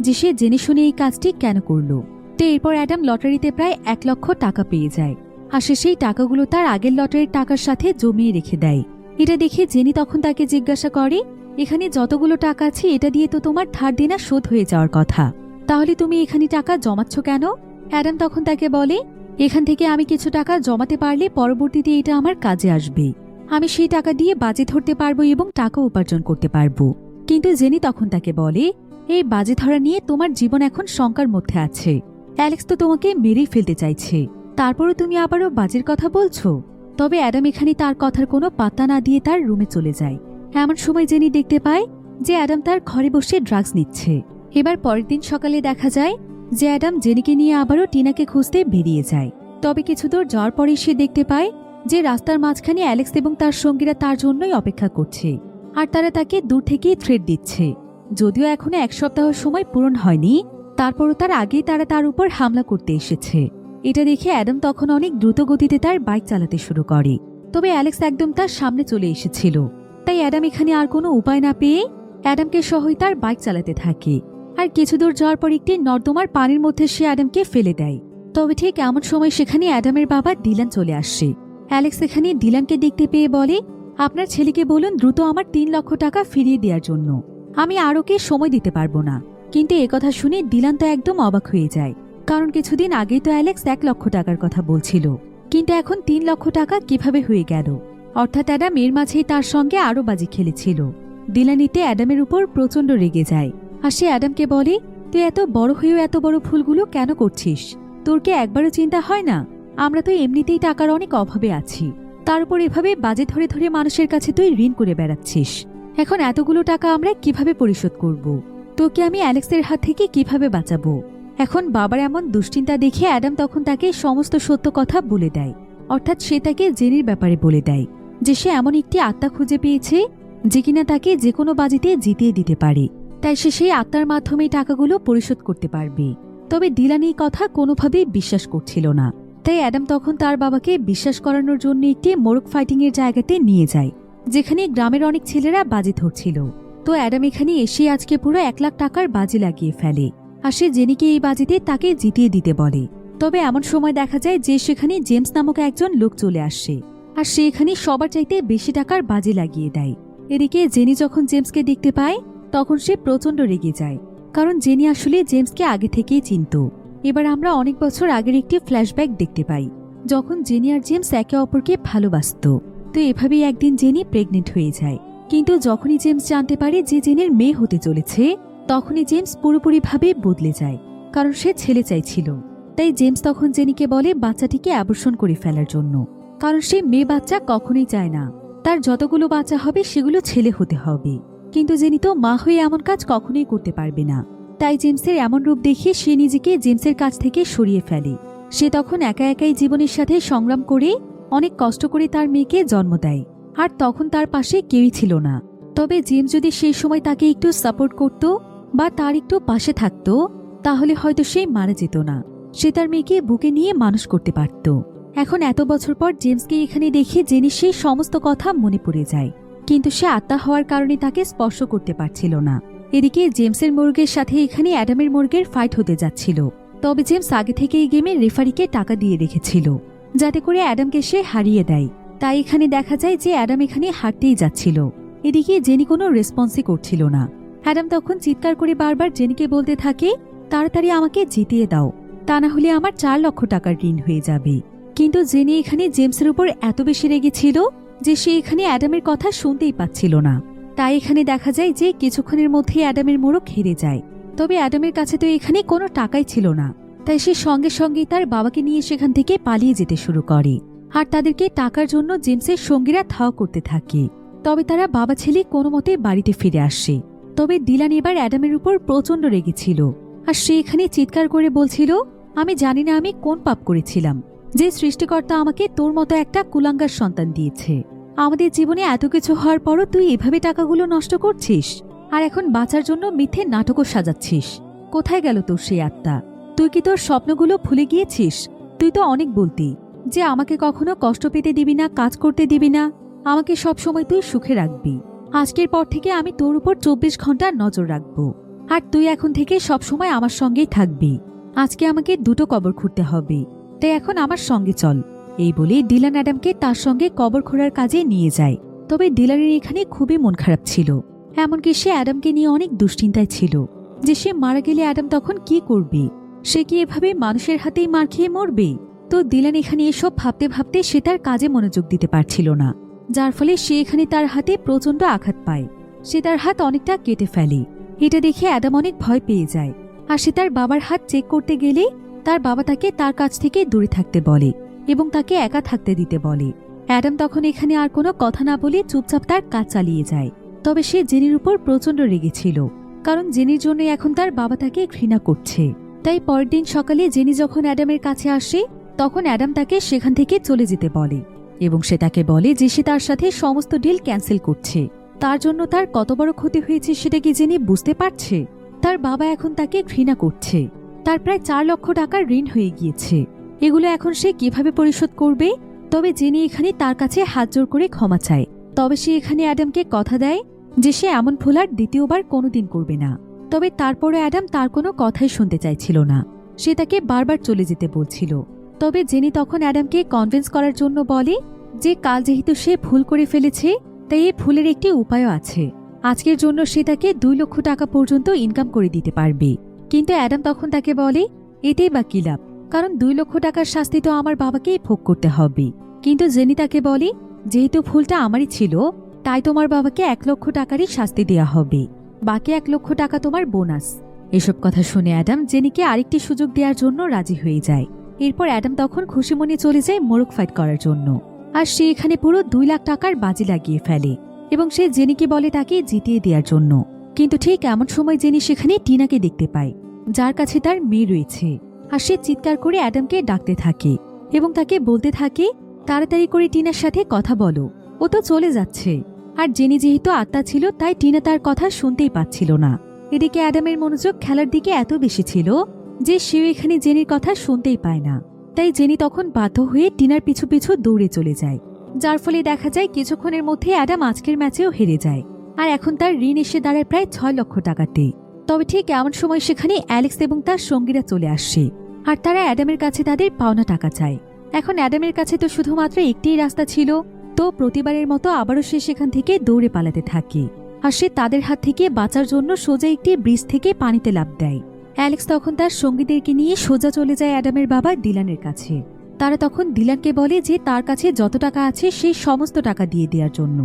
যে সে জেনে শুনে এই কাজটি কেন করল। তো এরপর অ্যাডাম লটারিতে প্রায় 1 লক্ষ টাকা পেয়ে যায়, আর সে সেই টাকাগুলো তার আগের লটারির টাকার সাথে জমিয়ে রেখে দেয়। এটা দেখে জেনি তখন তাকে জিজ্ঞাসা করে, এখানে যতগুলো টাকা আছে এটা দিয়ে তো তোমার ধার দেনা শোধ হয়ে যাওয়ার কথা, তাহলে তুমি এখানে টাকা জমাচ্ছ কেন? অ্যাডাম তখন তাকে বলে, এখান থেকে আমি কিছু টাকা জমাতে পারলে পরবর্তীতে এটা আমার কাজে আসবে। আমি সেই টাকা দিয়ে বাজি ধরতে পারবো এবং টাকা উপার্জন করতে পারবো। কিন্তু জেনি তখন তাকে বলে, এই বাজি ধরা নিয়ে তোমার জীবন এখন শঙ্কার মধ্যে আছে। অ্যালেক্স তো তোমাকে মেরেই ফেলতে চাইছে, তারপরও তুমি আবারও বাজির কথা বলছো। তবে অ্যাডাম এখানে তার কথার কোনো পাত্তা না দিয়ে তার রুমে চলে যায়। এমন সময় জেনি দেখতে পায় যে অ্যাডাম তার ঘরে বসে ড্রাগস নিচ্ছে। এবার পরের দিন সকালে দেখা যায় যে অ্যাডাম জেনিকে নিয়ে আবারও টিনাকে খুঁজতে বেরিয়ে যায়। তবে কিছু দূর যাওয়ার পরে সে দেখতে পায় যে রাস্তার মাঝখানে অ্যালেক্স এবং তার সঙ্গীরা তার জন্যই অপেক্ষা করছে, আর তারা তাকে দূর থেকেই থ্রেট দিচ্ছে। যদিও এখনো 1 সপ্তাহ সময় পূরণ হয়নি, তারপরও তার আগেই তারা তার উপর হামলা করতে এসেছে। এটা দেখে অ্যাডাম তখন অনেক দ্রুত গতিতে তার বাইক চালাতে শুরু করে। তবে অ্যালেক্স একদম তার সামনে চলে এসেছিল, তাই অ্যাডাম এখানে আর কোনো উপায় না পেয়ে অ্যাডামকে সহই তার বাইক চালাতে থাকে। আর কিছু দূর যাওয়ার পর একটি নর্দমার পানির মধ্যে সে অ্যাডামকে ফেলে দেয়। তবে ঠিক এমন সময় সেখানে অ্যাডামের বাবা ডিলান চলে আসে। অ্যালেক্স এখানে ডিলানকে দেখতে পেয়ে বলে, আপনার ছেলেকে বলুন দ্রুত আমার 3 লক্ষ টাকা ফিরিয়ে দেওয়ার জন্য, আমি আর ওকে সময় দিতে পারবো না। কিন্তু একথা শুনে ডিলান তো একদম অবাক হয়ে যায়, কারণ কিছুদিন আগেই তো অ্যালেক্স 1 লক্ষ টাকার কথা বলছিল, কিন্তু এখন 3 লক্ষ টাকা কিভাবে হয়ে গেল? অর্থাৎ অ্যাডাম এর মাঝেই তার সঙ্গে আরও বাজি খেলেছিল। ডিলানিতে অ্যাডামের উপর প্রচণ্ড রেগে যায়, আর সে অ্যাডামকে বলে, তুই এত বড় হয়েও এত বড় ভুলগুলো কেন করছিস? তোর কি একবারও চিন্তা হয় না? আমরা তো এমনিতেই টাকার অনেক অভাবে আছি, তার উপর এভাবে বাজে ধরে ধরে মানুষের কাছে তুই ঋণ করে বেড়াচ্ছিস। এখন এতগুলো টাকা আমরা কিভাবে পরিশোধ করব? তোকে আমি অ্যালেক্সের হাত থেকে কিভাবে বাঁচাবো? এখন বাবার এমন দুশ্চিন্তা দেখে অ্যাডাম তখন তাকে সমস্ত সত্য কথা বলে দেয়। অর্থাৎ সে তাকে জেনির ব্যাপারে বলে দেয় যে সে এমন একটি আত্মা খুঁজে পেয়েছে যে কিনা তাকে যে কোনো বাজিতে জিতিয়ে দিতে পারে, তাই সে সেই আত্মার মাধ্যমেই টাকাগুলো পরিশোধ করতে পারবে। তবে ডিলান এই কথা কোনোভাবেই বিশ্বাস করছিল না, তাই অ্যাডাম তখন তার বাবাকে বিশ্বাস করানোর জন্য একটি মোরগ ফাইটিং এর জায়গাতে নিয়ে যায়, যেখানে গ্রামের অনেক ছেলেরা বাজি ধরছিল। তো অ্যাডাম এখানে এসে আজকে পুরো 1 লাখ টাকার বাজি লাগিয়ে ফেলে, আর সে জেনিকে এই বাজিতে তাকে জিতিয়ে দিতে বলে। তবে এমন সময় দেখা যায় যে সেখানে জেমস নামক একজন লোক চলে আসে, আর সে এখানে সবার চাইতে বেশি টাকার বাজি লাগিয়ে দেয়। এদিকে জেনি যখন জেমসকে দেখতে পায় তখন সে প্রচণ্ড রেগে যায়, কারণ জেনি আসলে জেমসকে আগে থেকেই চিনত। এবার আমরা অনেক বছর আগের একটি ফ্ল্যাশব্যাক দেখতে পাই, যখন জেনি আর জেমস একে অপরকে ভালোবাসত। তো এভাবেই একদিন জেনি প্রেগনেন্ট হয়ে যায়, কিন্তু যখনই জেমস জানতে পারে যে জেনির মেয়ে হতে চলেছে, তখনই জেমস পুরোপুরিভাবে বদলে যায়, কারণ সে ছেলে চাইছিল। তাই জেমস তখন জেনিকে বলে বাচ্চাটিকে অ্যাবর্শন করে ফেলার জন্য, কারণ সে মেয়ে বাচ্চা কখনোই চায় না, তার যতগুলো বাচ্চা হবে সেগুলো ছেলে হতে হবে। কিন্তু জেনি তো মা হয়ে এমন কাজ কখনোই করতে পারবে না, তাই জেমসের এমন রূপ দেখিয়ে সে নিজেকে জেমসের কাছ থেকে সরিয়ে ফেলে। সে তখন একা একাই জীবনের সাথে সংগ্রাম করে অনেক কষ্ট করে তার মেয়েকে জন্ম দেয়। আর তখন তার পাশে কেউই ছিল না। তবে জেমস যদি সেই সময় তাকে একটু সাপোর্ট করত বা তার একটু পাশে থাকতো, তাহলে হয়তো সে মারা যেত না। সে তার মেয়েকে বুকে নিয়ে মানুষ করতে পারত। এখন এত বছর পর জেমসকে এখানে দেখে জেনি সেই সমস্ত কথা মনে পড়ে যায়, কিন্তু সে আত্মা হওয়ার কারণে তাকে স্পর্শ করতে পারছিল না। এদিকে জেমসের মর্গের সাথে এখানে অ্যাডামের মর্গের ফাইট হতে যাচ্ছিল। তবে জেমস আগে থেকে এই গেমে রেফারিকে টাকা দিয়ে রেখেছিল, যাতে করে অ্যাডামকে সে হারিয়ে দেয়। তাই এখানে দেখা যায় যে অ্যাডাম এখানে হারতেই যাচ্ছিল। এদিকে জেনি কোনো রেসপন্সই করছিল না। অ্যাডাম তখন চিৎকার করে বারবার জেনিকে বলতে থাকে, তাড়াতাড়ি আমাকে জিতিয়ে দাও, তা না হলে আমার 4 লক্ষ টাকার ঋণ হয়ে যাবে। কিন্তু জেনি এখানে জেমসের উপর এত বেশি রেগেছিল যে সে এখানে অ্যাডামের কথা শুনতেই পাচ্ছিল না। তাই এখানে দেখা যায় যে কিছুক্ষণের মধ্যেই অ্যাডামের মোড়ক হেরে যায়। তবে অ্যাডামের কাছে তো এখানে কোনো টাকাই ছিল না, তাই সে সঙ্গে সঙ্গেই তার বাবাকে নিয়ে সেখান থেকে পালিয়ে যেতে শুরু করে। আর তাদেরকে টাকার জন্য জেমসের সঙ্গীরা ধাওয়া করতে থাকে। তবে তারা বাবা ছেলে কোনো মতে বাড়িতে ফিরে আসে। তবে ডিলান এবার অ্যাডামের উপর প্রচণ্ড রেগেছিল, আর সে এখানে চিৎকার করে বলছিল, আমি জানি না আমি কোন পাপ করেছিলাম যে সৃষ্টিকর্তা আমাকে তোর মতো একটা কুলাঙ্গার সন্তান দিয়েছে। আমাদের জীবনে এত কিছু হওয়ার পরও তুই এভাবে টাকাগুলো নষ্ট করছিস, আর এখন বাঁচার জন্য মিথ্যে নাটকও সাজাচ্ছিস। কোথায় গেল তোর সেই আত্মা? তুই কি তোর স্বপ্নগুলো ভুলে গিয়েছিস? তুই তো অনেক বলতি যে আমাকে কখনো কষ্ট পেতে দিবি না, কাজ করতে দিবি না, আমাকে সবসময় তুই সুখে রাখবি। আজকের পর থেকে আমি তোর উপর 24 ঘন্টা নজর রাখবো, আর তুই এখন থেকে সবসময় আমার সঙ্গেই থাকবি। আজকে আমাকে 2টো কবর খুঁড়তে হবে, তাই এখন আমার সঙ্গে চল। এই বলে ডিলান অ্যাডামকে তার সঙ্গে কবর খোঁড়ার কাজে নিয়ে যায়। তবে ডিলানের এখানে খুবই মন খারাপ ছিল। এমনকি সে অ্যাডামকে নিয়ে অনেক দুশ্চিন্তায় ছিল যে সে মারা গেলে অ্যাডাম তখন কি করবে। সে কি এভাবে মানুষের হাতেই মার খেয়ে মরবে? তো ডিলান এখানে এসব ভাবতে ভাবতে সে তার কাজে মনোযোগ দিতে পারছিল না, যার ফলে সে এখানে তার হাতে প্রচণ্ড আঘাত পায়। সে তার হাত অনেকটা কেটে ফেলে। এটা দেখে অ্যাডাম অনেক ভয় পেয়ে যায়। আর সে তার বাবার হাত চেক করতে গেলে তার বাবা তাকে তার কাছ থেকে দূরে থাকতে বলে এবং তাকে একা থাকতে দিতে বলে। অ্যাডাম তখন এখানে আর কোনো কথা না বলে চুপচাপ তার কাজ চালিয়ে যায়। তবে সে জেনির উপর প্রচণ্ড রেগেছিল, কারণ জেনির জন্য এখন তার বাবা তাকে ঘৃণা করছে। তাই পরের দিন সকালে জেনি যখন অ্যাডামের কাছে আসে, তখন অ্যাডাম তাকে সেখান থেকে চলে যেতে বলে এবং সে তাকে বলে যে সে তার সাথে সমস্ত ডিল ক্যান্সেল করছে। তার জন্য তার কত বড় ক্ষতি হয়েছে সেটা কি জেনি বুঝতে পারছে? তার বাবা এখন তাকে ঘৃণা করছে। তার প্রায় 4 লক্ষ টাকার ঋণ হয়ে গিয়েছে। এগুলো এখন সে কিভাবে পরিশোধ করবে? তবে জেনি এখানে তার কাছে হাত জোর করে ক্ষমা চায়। তবে সে এখানে অ্যাডামকে কথা দেয় যে সে এমন ভুল আর দ্বিতীয়বার কোনোদিন করবে না। তবে তারপরে অ্যাডাম তার কোনো কথাই শুনতে চাইছিল না। সে তাকে বারবার চলে যেতে বলছিল। তবে জেনি তখন অ্যাডামকে কনভিন্স করার জন্য বলে যে কাল যেহেতু সে ভুল করে ফেলেছে, তাই এই ভুলের একটি উপায়ও আছে। আজকের জন্য সে তাকে 2 লক্ষ টাকা পর্যন্ত ইনকাম করে দিতে পারবে। কিন্তু অ্যাডাম তখন তাকে বলে, এতেই বা কি লাভ, কারণ 2 লক্ষ টাকার শাস্তি তো আমার বাবাকেই ভোগ করতে হবে। কিন্তু জেনি তাকে বলে, যেহেতু ভুলটা আমারই ছিল, তাই তোমার বাবাকে 1 লক্ষ টাকারই শাস্তি দেয়া হবে, বাকি 1 লক্ষ টাকা তোমার বোনাস। এসব কথা শুনে অ্যাডাম জেনিকে আরেকটি সুযোগ দেওয়ার জন্য রাজি হয়ে যায়। এরপর অ্যাডাম তখন খুশি মনে চলে যায় মোরগ ফাইট করার জন্য। আর সে এখানে পুরো 2 লাখ টাকার বাজি লাগিয়ে ফেলে এবং সে জেনিকে বলে তাকে জিতিয়ে দেওয়ার জন্য। কিন্তু ঠিক এমন সময় জেনি সেখানে টিনাকে দেখতে পায়, যার কাছে তার মেয়ে রয়েছে। আর সে চিৎকার করে অ্যাডামকে ডাকতে থাকে এবং তাকে বলতে থাকে, তাড়াতাড়ি করে টিনার সাথে কথা বলো, ও তো চলে যাচ্ছে। আর জেনি যেহেতু আত্মা ছিল, তাই টিনা তার কথা শুনতেই পাচ্ছিল না। এদিকে অ্যাডামের মনোযোগ খেলার দিকে এত বেশি ছিল যে সেও এখানে জেনির কথা শুনতেই পায় না। তাই জেনি তখন বাধ্য হয়ে টিনার পিছু পিছু দৌড়ে চলে যায়, যার ফলে দেখা যায় কিছুক্ষণের মধ্যে অ্যাডাম আজকের ম্যাচেও হেরে যায়। আর এখন তার ঋণ এসে দাঁড়ায় প্রায় 6 লক্ষ টাকাতে। তবে ঠিক এমন সময় সেখানে অ্যালেক্স এবং তার সঙ্গীরা চলে আসে, আর তারা অ্যাডামের কাছে তাদের পাওনা টাকা চায়। এখন অ্যাডামের কাছে তো শুধুমাত্র একটিই রাস্তা ছিল, তো প্রতিবারের মতো আবারও সে সেখান থেকে দৌড়ে পালাতে থাকে। আর সে তাদের হাত থেকে বাঁচার জন্য সোজা একটি ব্রিজ থেকে পানিতে লাফ দেয়। অ্যালেক্স তখন তার সঙ্গীদেরকে নিয়ে সোজা চলে যায় অ্যাডামের বাবা ডিলানের কাছে। তারা তখন ডিলানকে বলে যে তার কাছে যত টাকা আছে সেই সমস্ত টাকা দিয়ে দেওয়ার জন্য।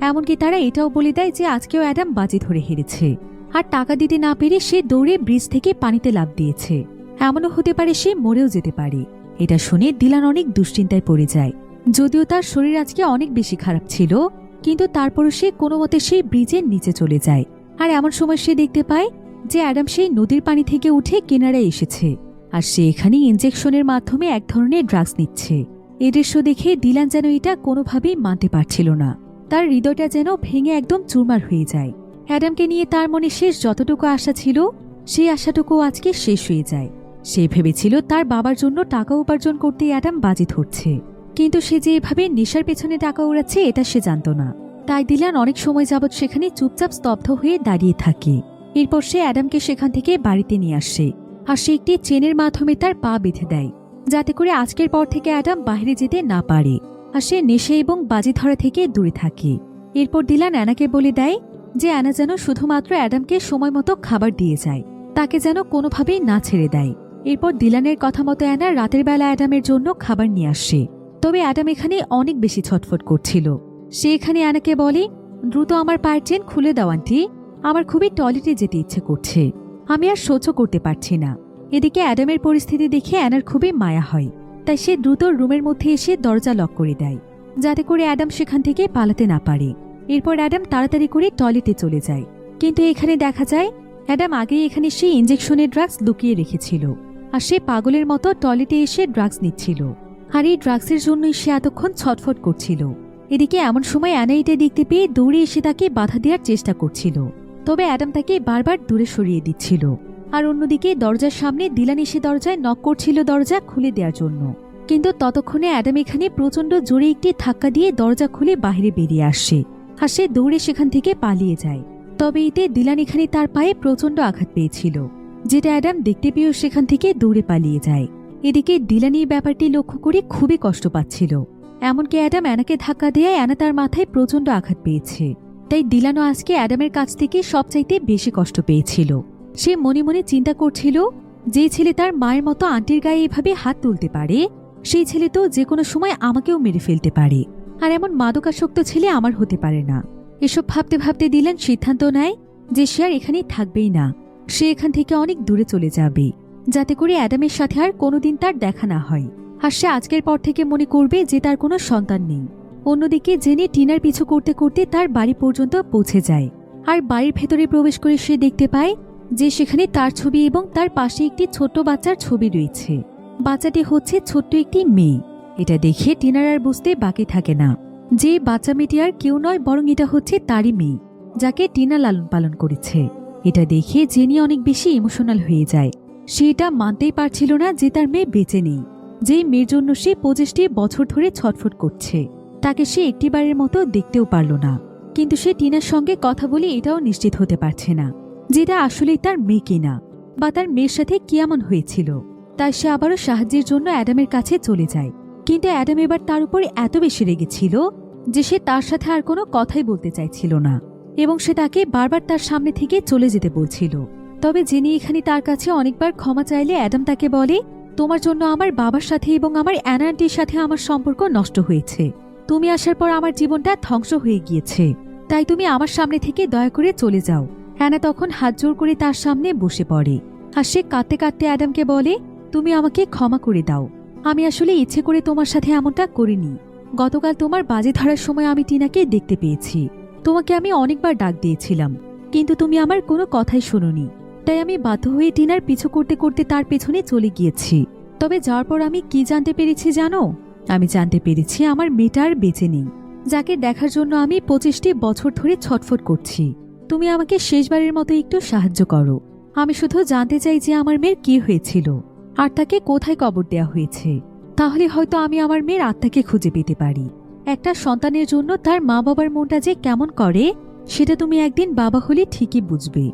এমনকি তারা এটাও বলে দেয় যে আজকেও অ্যাডাম বাজি ধরে হেরেছে, আর টাকা দিতে না পেরে সে দৌড়ে ব্রিজ থেকে পানিতে লাফ দিয়েছে। এমনও হতে পারে সে মরেও যেতে পারে। এটা শুনে ডিলান অনেক দুশ্চিন্তায় পড়ে যায়। যদিও তার শরীর আজকে অনেক বেশি খারাপ ছিল, কিন্তু তারপরও সে কোনো মতে সেই ব্রিজের নিচে চলে যায়। আর এমন সময় সে দেখতে পায় যে অ্যাডাম সেই নদীর পানি থেকে উঠে কিনারায় এসেছে। আর সে এখানে ইনজেকশনের মাধ্যমে এক ধরনের ড্রাগস নিচ্ছে। এই দৃশ্য দেখে ডিলান যেন এটা কোনোভাবেই মানতে পারছিল না। তার হৃদয়টা যেন ভেঙে একদম চুরমার হয়ে যায়। অ্যাডামকে নিয়ে তার মনে শেষ যতটুকু আশা ছিল, সেই আশাটুকু আজকে শেষ হয়ে যায়। সে ভেবেছিল তার বাবার জন্য টাকা উপার্জন করতে অ্যাডাম বাজি ধরছে, কিন্তু সে যে এভাবে নেশার পেছনে টাকা উড়াচ্ছে এটা সে জানত না। তাই ডিলান অনেক সময় যাবৎ সেখানে চুপচাপ স্তব্ধ হয়ে দাঁড়িয়ে থাকে। এরপর সে অ্যাডামকে সেখান থেকে বাড়িতে নিয়ে আসে, আর সে একটি চেনের মাধ্যমে তার পা বেঁধে দেয়, যাতে করে আজকের পর থেকে অ্যাডাম বাইরে যেতে না পারে, আর সে নেশা এবং বাজি ধরা থেকে দূরে থাকে। এরপর ডিলান অ্যানাকে বলে দেয় যে অ্যানা যেন শুধুমাত্র অ্যাডামকে সময় মতো খাবার দিয়ে যায়, তাকে যেন কোনোভাবেই না ছেড়ে দেয়। এরপর ডিলানের কথা মতো অ্যানা রাতের বেলা অ্যাডামের জন্য খাবার নিয়ে আসে। তবে অ্যাডাম এখানে অনেক বেশি ছটফট করছিল। সে এখানে অ্যানাকে বলে, দ্রুত আমার পায়ের চেন খুলে দাও আন্টি, আমার খুবই টয়লেটে যেতে ইচ্ছে করছে, আমি আর সহ্য করতে পারছি না। এদিকে অ্যাডামের পরিস্থিতি দেখে অ্যানার খুবই মায়া হয়, তাই সে দ্রুত রুমের মধ্যে এসে দরজা লক করে দেয়, যাতে করে অ্যাডাম সেখান থেকে পালাতে না পারে। এরপর অ্যাডাম তাড়াতাড়ি করে টয়লেটে চলে যায়, কিন্তু এখানে দেখা যায় অ্যাডাম আগেই এখানে সেই ইনজেকশনের ড্রাগস লুকিয়ে রেখেছিল, আর সে পাগলের মতো টয়লেটে এসে ড্রাগস নিচ্ছিল। আর এই ড্রাগসের জন্যই সে এতক্ষণ ছটফট করছিল। এদিকে এমন সময় অ্যানা এটা দেখতে পেয়ে দৌড়ে এসে তাকে বাধা দেওয়ার চেষ্টা করছিল, তবে অ্যাডাম তাকে বারবার দূরে সরিয়ে দিচ্ছিল। আর অন্যদিকে দরজার সামনে ডিলান এসে দরজায় নক করছিল দরজা খুলে দেওয়ার জন্য, কিন্তু ততক্ষণে অ্যাডাম এখানে প্রচণ্ড জোরে একটি ধাক্কা দিয়ে দরজা খুলে বাইরে বেরিয়ে আসে, আর সে দৌড়ে সেখান থেকে পালিয়ে যায়। তবে এতে ডিলান এখানে তার পায়ে প্রচণ্ড আঘাত পেয়েছিল, যেটা অ্যাডাম দেখতে পেয়েও সেখান থেকে দৌড়ে পালিয়ে যায়। এদিকে ডিলান এই ব্যাপারটি লক্ষ্য করে খুবই কষ্ট পাচ্ছিল। এমনকি অ্যাডাম অ্যানাকে ধাক্কা দেয় অ্যানা তার মাথায় প্রচণ্ড আঘাত পেয়েছে, তাই ডিলানও আজকে অ্যাডামের কাছ থেকে সবচাইতে বেশি কষ্ট পেয়েছিল। সে মনে মনে চিন্তা করছিল, যে ছেলে তার মায়ের মতো আন্টির গায়ে এভাবে হাত তুলতে পারে, সেই ছেলে তো যে কোনো সময় আমাকেও মেরে ফেলতে পারে, আর এমন মাদকাসক্ত ছেলে আমার হতে পারে না। এসব ভাবতে ভাবতে ডিলান সিদ্ধান্ত নেয় যে সে আর এখানেই থাকবেই না, সে এখান থেকে অনেক দূরে চলে যাবে, যাতে করে অ্যাডামের সাথে আর কোনোদিন তার দেখা না হয়। আর সে আজকের পর থেকে মনে করবে যে তার কোনো সন্তান নেই। অন্যদিকে জেনি টিনার পিছু করতে করতে তার বাড়ি পর্যন্ত পৌঁছে যায়, আর বাড়ির ভেতরে প্রবেশ করে সে দেখতে পায় যে সেখানে তার ছবি এবং তার পাশে একটি ছোট্ট বাচ্চার ছবি রয়েছে। বাচ্চাটি হচ্ছে ছোট্ট একটি মেয়ে। এটা দেখে টিনার আর বুঝতে বাকি থাকে না যে বাচ্চা মেয়েটি আর কেউ নয়, বরং এটা হচ্ছে তারই মেয়ে, যাকে টিনা লালন পালন করেছে। এটা দেখে জেনি অনেক বেশি ইমোশনাল হয়ে যায়। সে এটা মানতেই পারছিল না যে তার মেয়ে বেঁচে নেই, যেই মেয়ের জন্য সে 25টি বছর ধরে ছটফট করছে, তাকে সে একটিবারের মতো দেখতেও পারল না। কিন্তু সে টিনার সঙ্গে কথা বলে এটাও নিশ্চিত হতে পারছে না যেটা আসলেই তার মেয়ে কিনা, বা তার মেয়ের সাথে কি এমন হয়েছিল। তাই সে আবারও সাহায্যের জন্য অ্যাডামের কাছে চলে যায়, কিন্তু অ্যাডাম এবার তার উপর এত বেশি রেগেছিল যে সে তার সাথে আর কোনো কথাই বলতে চাইছিল না, এবং সে তাকে বারবার তার সামনে থেকে চলে যেতে বলছিল। তবে জেনি এখানে তার কাছে অনেকবার ক্ষমা চাইলে অ্যাডাম তাকে বলে, তোমার জন্য আমার বাবার সাথে এবং আমার অ্যানা আন্টির সাথে আমার সম্পর্ক নষ্ট হয়েছে। তুমি আসার পর আমার জীবনটা ধ্বংস হয়ে গিয়েছে, তাই তুমি আমার সামনে থেকে দয়া করে চলে যাও। অ্যানা তখন হাত জোর করে তার সামনে বসে পড়ে, আর সে কাঁদতে কাঁদতে অ্যাডামকে বলে, তুমি আমাকে ক্ষমা করে দাও, আমি আসলে ইচ্ছে করে তোমার সাথে এমনটা করিনি। গতকাল তোমার বাজি ধরার সময় আমি টিনাকে দেখতে পেয়েছি, তোমাকে আমি অনেকবার ডাক দিয়েছিলাম, কিন্তু তুমি আমার কোনো কথাই শোনোনি। তাই আমি বাধ্য হয়ে টিনার পিছু করতে করতে তার পেছনে চলে গিয়েছি। তবে যাওয়ার পর আমি কি জানতে পেরেছি জানো? আমি জানতে পেরেছি আমার মেয়েটা আর বেঁচে নেই, যাকে দেখার জন্য আমি 25টি বছর ধরে ছটফট করছি। তুমি আমাকে শেষবারের মতো একটু সাহায্য করো। আমি শুধু জানতে চাই যে আমার মেয়ের কি হয়েছিল, আর তাকে কোথায় কবর দেওয়া হয়েছে। তাহলে হয়তো আমি আমার মেয়ের আত্মাকে খুঁজে পেতে পারি। একটা সন্তানের জন্য তার মা বাবার মনটা যে কেমন করে, সেটা তুমি একদিন বাবা হলে ঠিকই বুঝবে।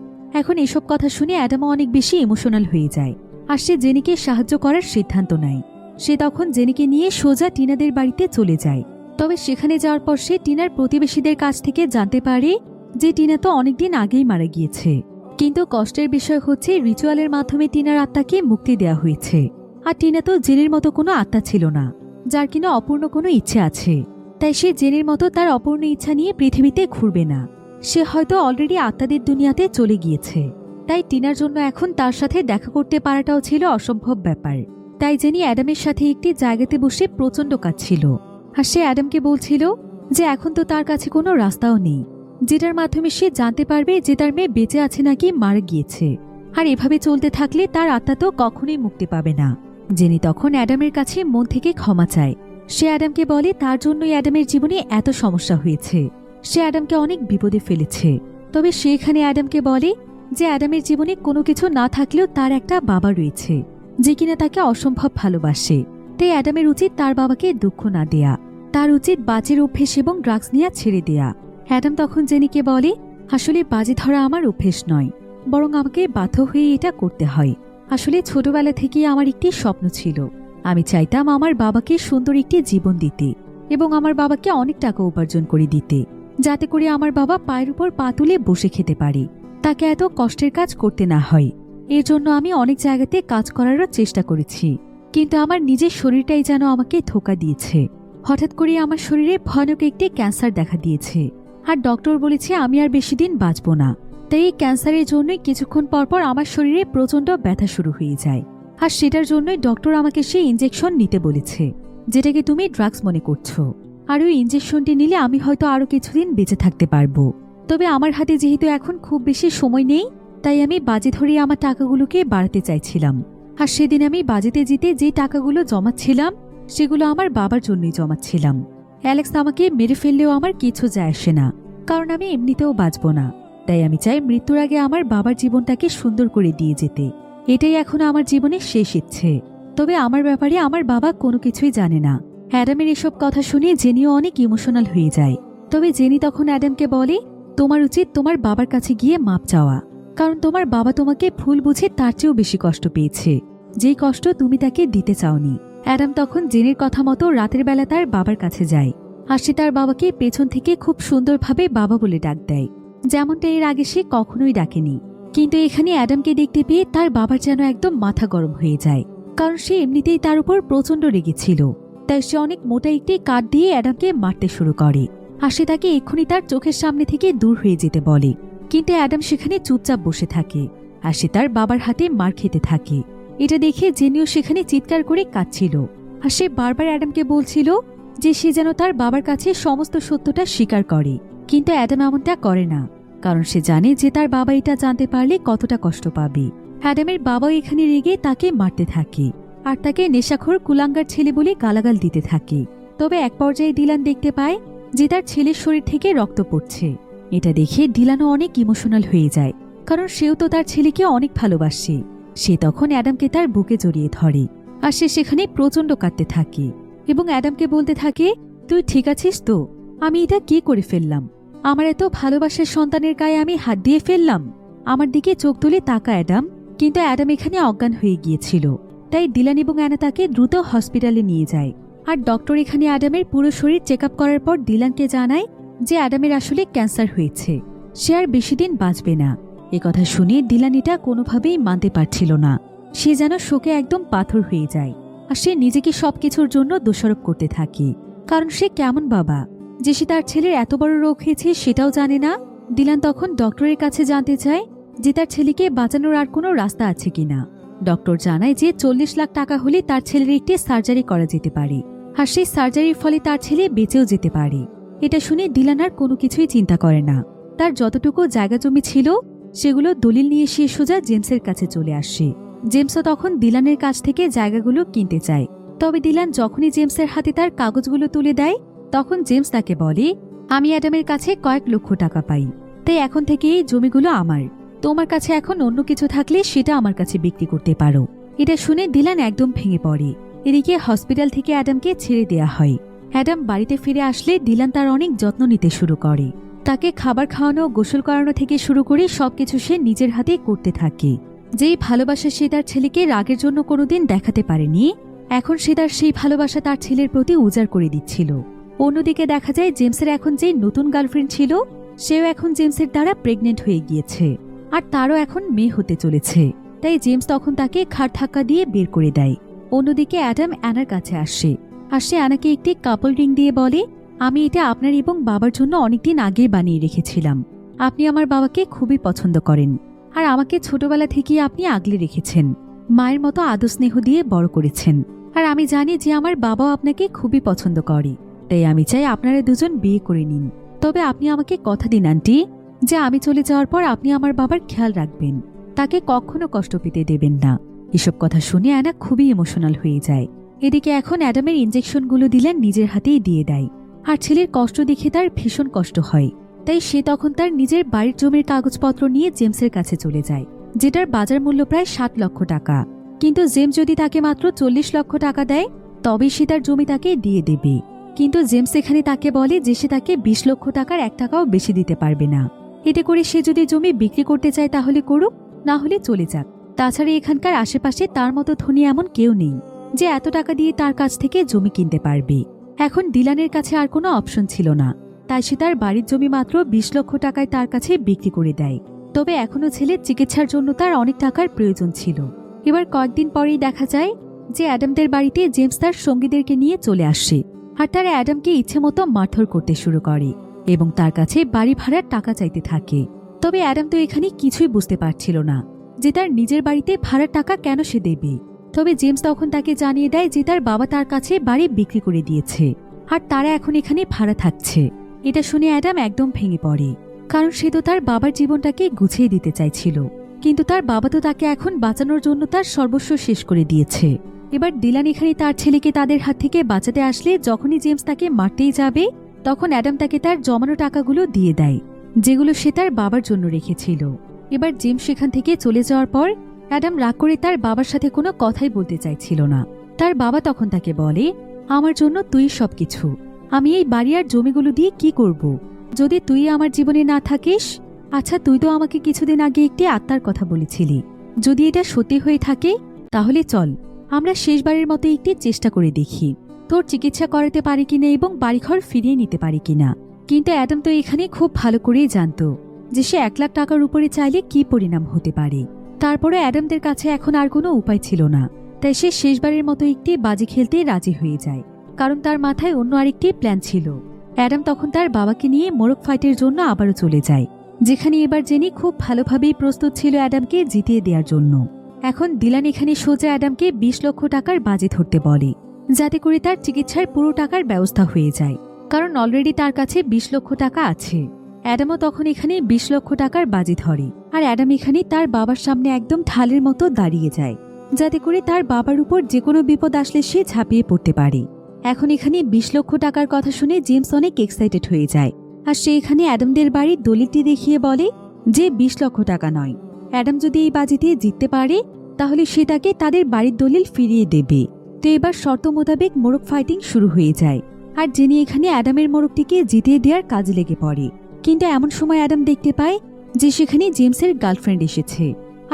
এখন এসব কথা শুনে অ্যাডামও অনেক বেশি ইমোশনাল হয়ে যায়, আর সে জেনিকে সাহায্য করার সিদ্ধান্ত নেয়। সে তখন জেনিকে নিয়ে সোজা টিনাদের বাড়িতে চলে যায়। তবে সেখানে যাওয়ার পর সে টিনার প্রতিবেশীদের কাছ থেকে জানতে পারে যে টিনা তো অনেকদিন আগেই মারা গিয়েছে, কিন্তু কষ্টের বিষয় হচ্ছে রিচুয়ালের মাধ্যমে টিনার আত্মাকে মুক্তি দেওয়া হয়েছে। আর টিনা তো জেনের মতো কোনো আত্মা ছিল না, যার কিনা অপূর্ণ কোনো ইচ্ছে আছে। তাই সে জেনের মতো তার অপূর্ণ ইচ্ছা নিয়ে পৃথিবীতে ঘুরবে না। সে হয়তো অলরেডি আত্মাদের দুনিয়াতে চলে গিয়েছে। তাই টিনার জন্য এখন তার সাথে দেখা করতে পারাটাও ছিল অসম্ভব ব্যাপার। তাই জেনি অ্যাডামের সাথে একটি জায়গাতে বসে প্রচণ্ড কাঁদছিল, আর সে অ্যাডামকে বলছিল যে এখন তো তার কাছে কোনো রাস্তাও নেই যেটার মাধ্যমে সে জানতে পারবে যে তার মেয়ে বেঁচে আছে নাকি মারা গিয়েছে। আর এভাবে চলতে থাকলে তার আত্মা তো কখনোই মুক্তি পাবে না। জেনি তখন অ্যাডামের কাছে মন থেকে ক্ষমা চায়। সে অ্যাডামকে বলে তার জন্যই অ্যাডামের জীবনে এত সমস্যা হয়েছে, সে অ্যাডামকে অনেক বিপদে ফেলেছে। তবে সেখানে অ্যাডামকে বলে যে অ্যাডামের জীবনে কোনো কিছু না থাকলেও তার একটা বাবা রয়েছে যে কিনা তাকে অসম্ভব ভালোবাসে। তাই অ্যাডামের উচিত তার বাবাকে দুঃখ না দেয়া, তার উচিত বাজির অভ্যেস এবং ড্রাগস নিয়ে ছেড়ে দেয়া। অ্যাডাম তখন জেনিকে বলে আসলে বাজি ধরা আমার অভ্যেস নয়, বরং আমাকে বাধ্য হয়ে এটা করতে হয়। আসলে ছোটবেলা থেকেই আমার একটি স্বপ্ন ছিল, আমি চাইতাম আমার বাবাকে সুন্দর একটি জীবন দিতে এবং আমার বাবাকে অনেক টাকা উপার্জন করে দিতে, যাতে করে আমার বাবা পায়ের উপর পা তুলে বসে খেতে পারে, তাকে এত কষ্টের কাজ করতে না হয়। এর জন্য আমি অনেক জায়গাতে কাজ করারও চেষ্টা করেছি, কিন্তু আমার নিজের শরীরটাই যেন আমাকে ধোঁকা দিয়েছে। হঠাৎ করে আমার শরীরে ভয়ানক একটি ক্যান্সার দেখা দিয়েছে, আর ডক্টর বলেছে আমি আর বেশি দিন বাঁচব না। তাই এই ক্যান্সারের জন্যই কিছুক্ষণ পরপর আমার শরীরে প্রচণ্ড ব্যথা শুরু হয়ে যায়, আর সেটার জন্যই ডক্টর আমাকে সেই ইঞ্জেকশন নিতে বলেছে, যেটাকে তুমি ড্রাগস মনে করছো। আর ওই ইঞ্জেকশনটি নিলে আমি হয়তো আরও কিছুদিন বেঁচে থাকতে পারবো। তবে আমার হাতে যেহেতু এখন খুব বেশি সময় নেই, তাই আমি বাজি ধরিয়ে আমার টাকাগুলোকে বাড়াতে চাইছিলাম। আর সেদিন আমি বাজিতে জিতে যে টাকাগুলো জমাচ্ছিলাম সেগুলো আমার বাবার জন্যই জমাচ্ছিলাম। অ্যালেক্স আমাকে মেরে ফেললেও আমার কিছু যায় আসে না, কারণ আমি এমনিতেও বাঁচব না। তাই আমি চাই মৃত্যুর আগে আমার বাবার জীবনটাকে সুন্দর করে দিয়ে যেতে। এটাই এখন আমার জীবনের শেষ ইচ্ছে। তবে আমার ব্যাপারে আমার বাবা কোনো কিছুই জানে না। অ্যাডামের এসব কথা শুনে জেনিও অনেক ইমোশনাল হয়ে যায়। তবে জেনি তখন অ্যাডামকে বলে তোমার উচিত তোমার বাবার কাছে গিয়ে মাপ চাওয়া, কারণ তোমার বাবা তোমাকে ভুল বুঝে তার চেয়েও বেশি কষ্ট পেয়েছে, যেই কষ্ট তুমি তাকে দিতে চাওনি। অ্যাডাম তখন জেনির কথা মতো রাতের বেলা তার বাবার কাছে যায়, আর সে তার বাবাকে পেছন থেকে খুব সুন্দরভাবে বাবা বলে ডাক দেয়, যেমনটা এর আগে সে কখনোই ডাকেনি। কিন্তু এখানে অ্যাডামকে দেখতে পেয়ে তার বাবার যেন একদম মাথা গরম হয়ে যায়, কারণ সে এমনিতেই তার উপর প্রচণ্ড রেগেছিল। তাই সে অনেক মোটা একটি কাঠ দিয়ে অ্যাডামকে মারতে শুরু করে, আর সে তাকে এক্ষুনি তার চোখের সামনে থেকে দূর হয়ে যেতে বলে। কিন্তু অ্যাডাম সেখানে চুপচাপ বসে থাকে, আর সে তার বাবার হাতে মার খেতে থাকে। এটা দেখে জেনিও সেখানে চিৎকার করে কাঁদছিল, আর সে বারবার অ্যাডামকে বলছিল যে সে যেন তার বাবার কাছে সমস্ত সত্যটা স্বীকার করে। কিন্তু অ্যাডাম এমনটা করে না, কারণ সে জানে যে তার বাবা এটা জানতে পারলে কতটা কষ্ট পাবে। অ্যাডামের বাবাও এখানে রেগে তাকে মারতে থাকে, আর তাকে নেশাখোর কুলাঙ্গার ছেলে বলে গালাগাল দিতে থাকে। তবে এক পর্যায়ে ডিলান দেখতে পায় যে তার ছেলের শরীর থেকে রক্ত পড়ছে। এটা দেখে ডিলানও অনেক ইমোশনাল হয়ে যায়, কারণ সেও তো তার ছেলেকে অনেক ভালোবাসে। সে তখন অ্যাডামকে তার বুকে জড়িয়ে ধরে, আর সে সেখানে প্রচণ্ড কাঁদতে থাকে এবং অ্যাডামকে বলতে থাকে তুই ঠিক আছিস তো? আমি এটা কি করে ফেললাম? আমার এত ভালোবাসার সন্তানের গায়ে আমি হাত দিয়ে ফেললাম। আমার দিকে চোখ তুলে তাকা অ্যাডাম। কিন্তু অ্যাডাম এখানে অজ্ঞান হয়ে গিয়েছিল, তাই ডিলান এবং অ্যানা তাকে দ্রুত হসপিটালে নিয়ে যায়। আর ডক্টর এখানে অ্যাডামের পুরো শরীর চেক আপ করার পর ডিলানকে জানায় যে অ্যাডামের আসলে ক্যান্সার হয়েছে, সে আর বেশি দিন বাঁচবে না। কথা শুনে ডিলান এটা কোনোভাবেই মানতে পারছিল না। সে যেন শোকে একদম পাথর হয়ে যায়, আর সে নিজেকে সবকিছুর জন্য দোষারোপ করতে থাকে। কারণ সে কেমন বাবা যে সে তার ছেলের এত বড় রোগ হয়েছে সেটাও জানে না। ডিলান তখন ডক্টরের কাছে জানতে চায় যে তার ছেলেকে বাঁচানোর আর কোনো রাস্তা আছে কিনা। ডক্টর জানায় যে 40 লাখ টাকা হলে তার ছেলের একটি সার্জারি করা যেতে পারে, আর সেই সার্জারির ফলে তার ছেলে বেঁচেও যেতে পারে। এটা শুনে ডিলান আর কোনো কিছুই চিন্তা করে না। তার যতটুকু জায়গা জমি ছিল সেগুলো দলিল নিয়ে সে সোজা জেমসের কাছে চলে আসে। জেমসও তখন ডিলানের কাছ থেকে জায়গাগুলো কিনতে চায়। তবে ডিলান যখনই জেমসের হাতে তার কাগজগুলো তুলে দেয় তখন জেমস তাকে বলে আমি অ্যাডামের কাছে কয়েক লক্ষ টাকা পাই, তাই এখন থেকে এই জমিগুলো আমার। তোমার কাছে এখন অন্য কিছু থাকলে সেটা আমার কাছে বিক্রি করতে পারো। এটা শুনে ডিলান একদম ভেঙে পড়ে। এদিকে হসপিটাল থেকে অ্যাডামকে ছেড়ে দেয়া হয়। অ্যাডাম বাড়িতে ফিরে আসলে ডিলান তার অনেক যত্ন নিতে শুরু করে। তাকে খাবার খাওয়ানো, গোসল করানো থেকে শুরু করে সবকিছু সে নিজের হাতে করতে থাকে। যেই ভালোবাসা সে তার ছেলেকে রাগের জন্য কোনোদিন দেখাতে পারেনি, এখন সে তার সেই ভালোবাসা তার ছেলের প্রতি উজাড় করে দিচ্ছিল। অন্যদিকে দেখা যায় জেমসের এখন যে নতুন গার্লফ্রেন্ড ছিল সেও এখন জেমসের দ্বারা প্রেগনেন্ট হয়ে গিয়েছে, আর তারও এখন মেয়ে হতে চলেছে। তাই জেমস তখন তাকে ঘাড় ধাক্কা দিয়ে বের করে দেয়। অন্যদিকে অ্যাডাম অ্যানার কাছে আসে, আর সে অ্যানাকে একটি কাপল রিং দিয়ে বলে আমি এটা আপনার এবং বাবার জন্য অনেকদিন আগে বানিয়ে রেখেছিলাম। আপনি আমার বাবাকে খুবই পছন্দ করেন, আর আমাকে ছোটবেলা থেকেই আপনি আগলে রেখেছেন, মায়ের মতো আদর স্নেহ দিয়ে বড় করেছেন। আর আমি জানি যে আমার বাবাও আপনাকে খুবই পছন্দ করে, তাই আমি চাই আপনারা দুজন বিয়ে করে নিন। তবে আপনি আমাকে কথা দিন আন্টি যে আমি চলে যাওয়ার পর আপনি আমার বাবার খেয়াল রাখবেন। তাকে কখনো কষ্ট পেতে দেবেন না। এসব কথা শুনে অ্যানা খুবই ইমোশনাল হয়ে যায়। এদিকে এখন অ্যাডামের ইনজেকশনগুলো দিলান নিজের হাতেই দিয়ে দেয়। আর ছেলের কষ্ট দেখে তার ভীষণ কষ্ট হয়। তাই সে তখন তার নিজের বাড়ির জমির কাগজপত্র নিয়ে জেমসের কাছে চলে যায়, যেটার বাজার মূল্য প্রায় 7 লক্ষ টাকা। কিন্তু জেমস যদি তাকে মাত্র 40 লক্ষ টাকা দেয় তবে সে তার জমি তাকে দিয়ে দেবে। কিন্তু জেমস এখানে তাকে বলে যে সে তাকে 20 লক্ষ টাকার 1 টাকাও বেশি দিতে পারবে না। এতে করে সে যদি জমি বিক্রি করতে চায় তাহলে করুক, না হলে চলে যাক। তাছাড়া এখানকার আশেপাশে তার মতো ধনী এমন কেউ নেই যে এত টাকা দিয়ে তার কাছ থেকে জমি কিনতে পারবে। এখন ডিলানের কাছে আর কোনো অপশন ছিল না, তাই সে তার বাড়ির জমি মাত্র 20 লক্ষ টাকায় তার কাছে বিক্রি করে দেয়। তবে এখনও ছেলের চিকিৎসার জন্য তার অনেক টাকার প্রয়োজন ছিল। এবার কয়েকদিন পরেই দেখা যায় যে অ্যাডামদের বাড়িতে জেমস তার সঙ্গীদেরকে নিয়ে চলে আসে। আর তারা অ্যাডামকে ইচ্ছে মতো মারধর করতে শুরু করে এবং তার কাছে বাড়ি ভাড়ার টাকা চাইতে থাকে। তবে অ্যাডাম তো এখানে কিছুই বুঝতে পারছিল না যে তার নিজের বাড়িতে ভাড়ার টাকা কেন সে দেবে। তবে জেমস তখন তাকে জানিয়ে দেয় যে তার বাবা তার কাছে বাড়ি বিক্রি করে দিয়েছে আর তারা এখন এখানে ভাড়া থাকছে। এটা শুনে অ্যাডাম একদম ভেঙে পড়ে, কারণ সে তো তার বাবার জীবনটাকে গুছিয়ে দিতে চাইছিল। কিন্তু তার বাবা তো তাকে এখন বাঁচানোর জন্য তার সর্বস্ব শেষ করে দিয়েছে। এবার ডিলান এখানে তার ছেলেকে তাদের হাত থেকে বাঁচাতে আসলে যখনই জেমস তাকে মারতেই যাবে তখন অ্যাডাম তাকে তার জমানো টাকাগুলো দিয়ে দেয়, যেগুলো সে তার বাবার জন্য রেখেছিল। এবার জেমস সেখান থেকে চলে যাওয়ার পর অ্যাডাম রাগ করে তার বাবার সাথে কোনো কথাই বলতে চাইছিল না। তার বাবা তখন তাকে বলে, আমার জন্য তুই সবকিছু, আমি এই বাড়ি আর জমিগুলো দিয়ে কি করব যদি তুই আমার জীবনে না থাকিস? আচ্ছা, তুই তো আমাকে কিছুদিন আগে একটি আত্মার কথা বলেছিলি, যদি এটা সত্যি হয়ে থাকে তাহলে চল আমরা শেষবারের মতো একটি চেষ্টা করে দেখি তোর চিকিৎসা করাতে পারি কিনা এবং বাড়িঘর ফিরিয়ে নিতে পারি কিনা। কিন্তু অ্যাডাম তো এখানে খুব ভালো করেই জানত যে সে 1 লাখ টাকার উপরে চাইলে কি পরিণাম হতে পারে। তারপরে অ্যাডামদের কাছে এখন আর কোনো উপায় ছিল না, তাই সে শেষবারের মতো একটি বাজি খেলতে রাজি হয়ে যায়, কারণ তার মাথায় অন্য আরেকটি প্ল্যান ছিল। অ্যাডাম তখন তার বাবাকে নিয়ে মোরগ ফাইটের জন্য আবারও চলে যায়, যেখানে এবার জেনি খুব ভালোভাবেই প্রস্তুত ছিল অ্যাডামকে জিতিয়ে দেওয়ার জন্য। এখন ডিলান এখানে সোজা অ্যাডামকে 20 লক্ষ টাকার বাজি ধরতে বলে, যাতে করে তার চিকিৎসার পুরো টাকার ব্যবস্থা হয়ে যায়, কারণ অলরেডি তার কাছে 20 লক্ষ টাকা আছে। অ্যাডামও তখন এখানে 20 লক্ষ টাকার বাজি ধরে, আর অ্যাডাম এখানে তার বাবার সামনে একদম ঢালের মতো দাঁড়িয়ে যায়, যাতে করে তার বাবার উপর যে কোনো বিপদ আসলে সে ঝাঁপিয়ে পড়তে পারে। এখন এখানে 20 লক্ষ টাকার কথা শুনে জেমস অনেক এক্সাইটেড হয়ে যায়, আর সে এখানে অ্যাডামদের বাড়ির দলিলটি দেখিয়ে বলে যে 20 লক্ষ টাকা নয়, অ্যাডাম যদি এই বাজিতে জিততে পারে তাহলে সে তাকে তাদের বাড়ির দলিল ফিরিয়ে দেবে। তো এবার শর্ত মোতাবেক মোরগ ফাইটিং শুরু হয়ে যায়, আর জেনি এখানে অ্যাডামের মোরগটিকে জিতিয়ে দেওয়ার কাজে লেগে পড়ে। কিন্তু এমন সময় অ্যাডাম দেখতে পায় যে সেখানে জেমসের গার্লফ্রেন্ড এসেছে,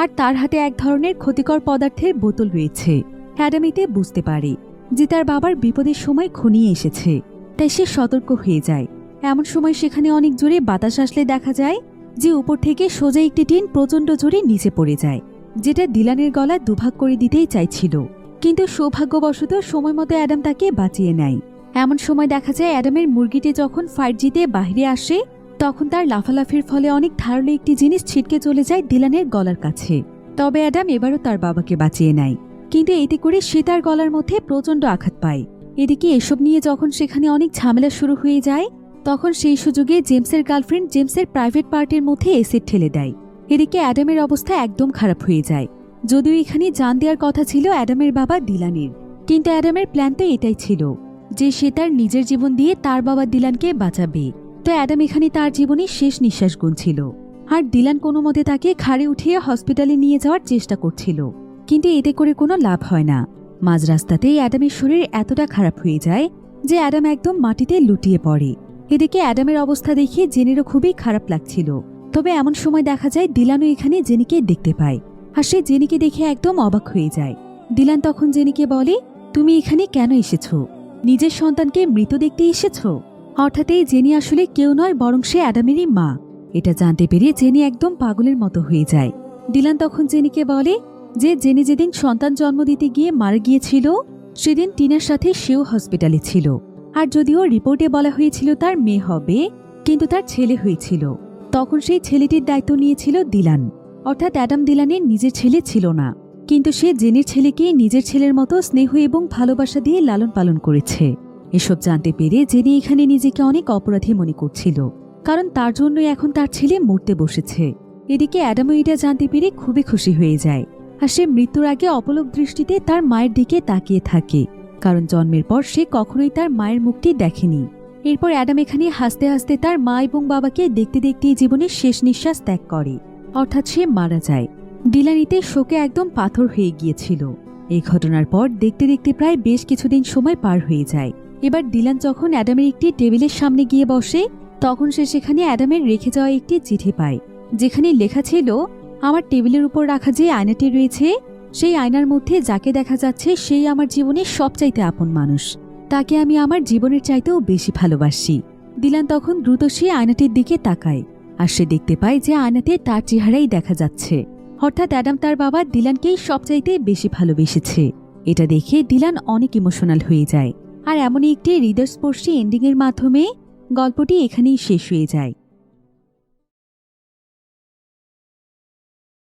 আর তার হাতে এক ধরনের ক্ষতিকর পদার্থের বোতল রয়েছে। অ্যাডাম এতে বুঝতে পারে যে তার বাবার বিপদের সময় ঘনিয়ে এসেছে, তাই সে সতর্ক হয়ে যায়। এমন সময় সেখানে অনেক জোরে বাতাস আসলে দেখা যায় যে উপর থেকে সোজা একটি টিন প্রচণ্ড জোরে নিচে পড়ে যায়, যেটা ডিলানের গলা দুভাগ করে দিতেই চাইছিল। কিন্তু সৌভাগ্যবশত সময় মতো অ্যাডাম তাকে বাঁচিয়ে নেয়। এমন সময় দেখা যায় অ্যাডামের মুরগিটি যখন ফাইট জিতে বাহিরে আসে তখন তার লাফালাফির ফলে অনেক ধারালো একটি জিনিস ছিটকে চলে যায় ডিলানের গলার কাছে। তবে অ্যাডাম এবারও তার বাবাকে বাঁচিয়ে নেয়, কিন্তু এতে করে সে তার গলার মধ্যে প্রচণ্ড আঘাত পায়। এদিকে এসব নিয়ে যখন সেখানে অনেক ঝামেলা শুরু হয়ে যায় তখন সেই সুযোগে জেমসের গার্লফ্রেন্ড জেমসের প্রাইভেট পার্টির মধ্যে এসিড ঠেলে দেয়। এদিকে অ্যাডামের অবস্থা একদম খারাপ হয়ে যায়, যদিও এখানে জান দেওয়ার কথা ছিল অ্যাডামের বাবা ডিলানের। কিন্তু অ্যাডামের প্ল্যান তো এটাই ছিল যে সে তার নিজের জীবন দিয়ে তার বাবা ডিলানকে বাঁচাবে। তো অ্যাডাম এখানে তার জীবনের শেষ নিঃশ্বাস গুনছিল, আর ডিলান কোনো মতে তাকে ঘাড়ে উঠিয়ে হসপিটালে নিয়ে যাওয়ার চেষ্টা করছিল, কিন্তু এতে করে কোনো লাভ হয় না। মাঝ রাস্তাতেই অ্যাডামের শরীর এতটা খারাপ হয়ে যায় যে অ্যাডাম একদম মাটিতে লুটিয়ে পড়ে। এদিকে অ্যাডামের অবস্থা দেখে জেনিরও খুবই খারাপ লাগছিল। তবে এমন সময় দেখা যায় ডিলানও এখানে জেনিকে দেখতে পায়, আর সে জেনিকে দেখে একদম অবাক হয়ে যায়। ডিলান তখন জেনিকে বলে, তুমি এখানে কেন এসেছো? নিজের সন্তানকে মৃত দেখতে এসেছো? অর্থাৎ এই জেনি আসলে কেউ নয়, বরং সে অ্যাডামেরই মা। এটা জানতে পেরে জেনি একদম পাগলের মতো হয়ে যায়। ডিলান তখন জেনিকে বলে যে জেনি যেদিন সন্তান জন্ম দিতে গিয়ে মারা গিয়েছিল সেদিন টিনার সাথে সেও হসপিটালে ছিল, আর যদিও রিপোর্টে বলা হয়েছিল তার মেয়ে হবে, কিন্তু তার ছেলে হয়েছিল। তখন সেই ছেলেটির দায়িত্ব নিয়েছিল ডিলান, অর্থাৎ অ্যাডাম ডিলানের নিজের ছেলে ছিল না, কিন্তু সে জেনির ছেলেকে নিজের ছেলের মতো স্নেহ এবং ভালোবাসা দিয়ে লালন পালন করেছে। এসব জানতে পেরে জেনি এখানে নিজেকে অনেক অপরাধী মনে করছিল, কারণ তার জন্যই এখন তার ছেলে মরতে বসেছে। এদিকে অ্যাডামও এটা জানতে পেরে খুবই খুশি হয়ে যায়, আর সে মৃত্যুর আগে অপলক দৃষ্টিতে তার মায়ের দিকে তাকিয়ে থাকে, কারণ জন্মের পর সে কখনোই তার মায়ের মুখটি দেখেনি। এরপর অ্যাডাম এখানে হাসতে হাসতে তার মা এবং বাবাকে দেখতে দেখতে জীবনের শেষ নিঃশ্বাস ত্যাগ করে, অর্থাৎ সে মারা যায়। ডিলানিতে শোকে একদম পাথর হয়ে গিয়েছিল। এই ঘটনার পর দেখতে দেখতে প্রায় বেশ কিছুদিন সময় পার হয়ে যায়। এবার ডিলান যখন অ্যাডামের একটি টেবিলের সামনে গিয়ে বসে, তখন সে সেখানে অ্যাডামের রেখে যাওয়া একটি চিঠি পায়, যেখানে লেখা ছিল, আমার টেবিলের উপর রাখা যে আয়নাটি রয়েছে, সেই আয়নার মধ্যে যাকে দেখা যাচ্ছে সেই আমার জীবনের সবচাইতে আপন মানুষ, তাকে আমি আমার জীবনের চাইতেও বেশি ভালোবাসি। ডিলান তখন দ্রুত সেই আয়নাটির দিকে তাকায়, আর সে দেখতে পায় যে আয়নাতে তার চেহারাই দেখা যাচ্ছে, অর্থাৎ অ্যাডাম তার বাবা ডিলানকেই সবচাইতে বেশি ভালোবেসেছে। এটা দেখে ডিলান অনেক ইমোশনাল হয়ে যায়, আর এমনই একটি হৃদয়স্পর্শী এন্ডিংয়ের মাধ্যমে গল্পটি এখানেই শেষ হয়ে যায়।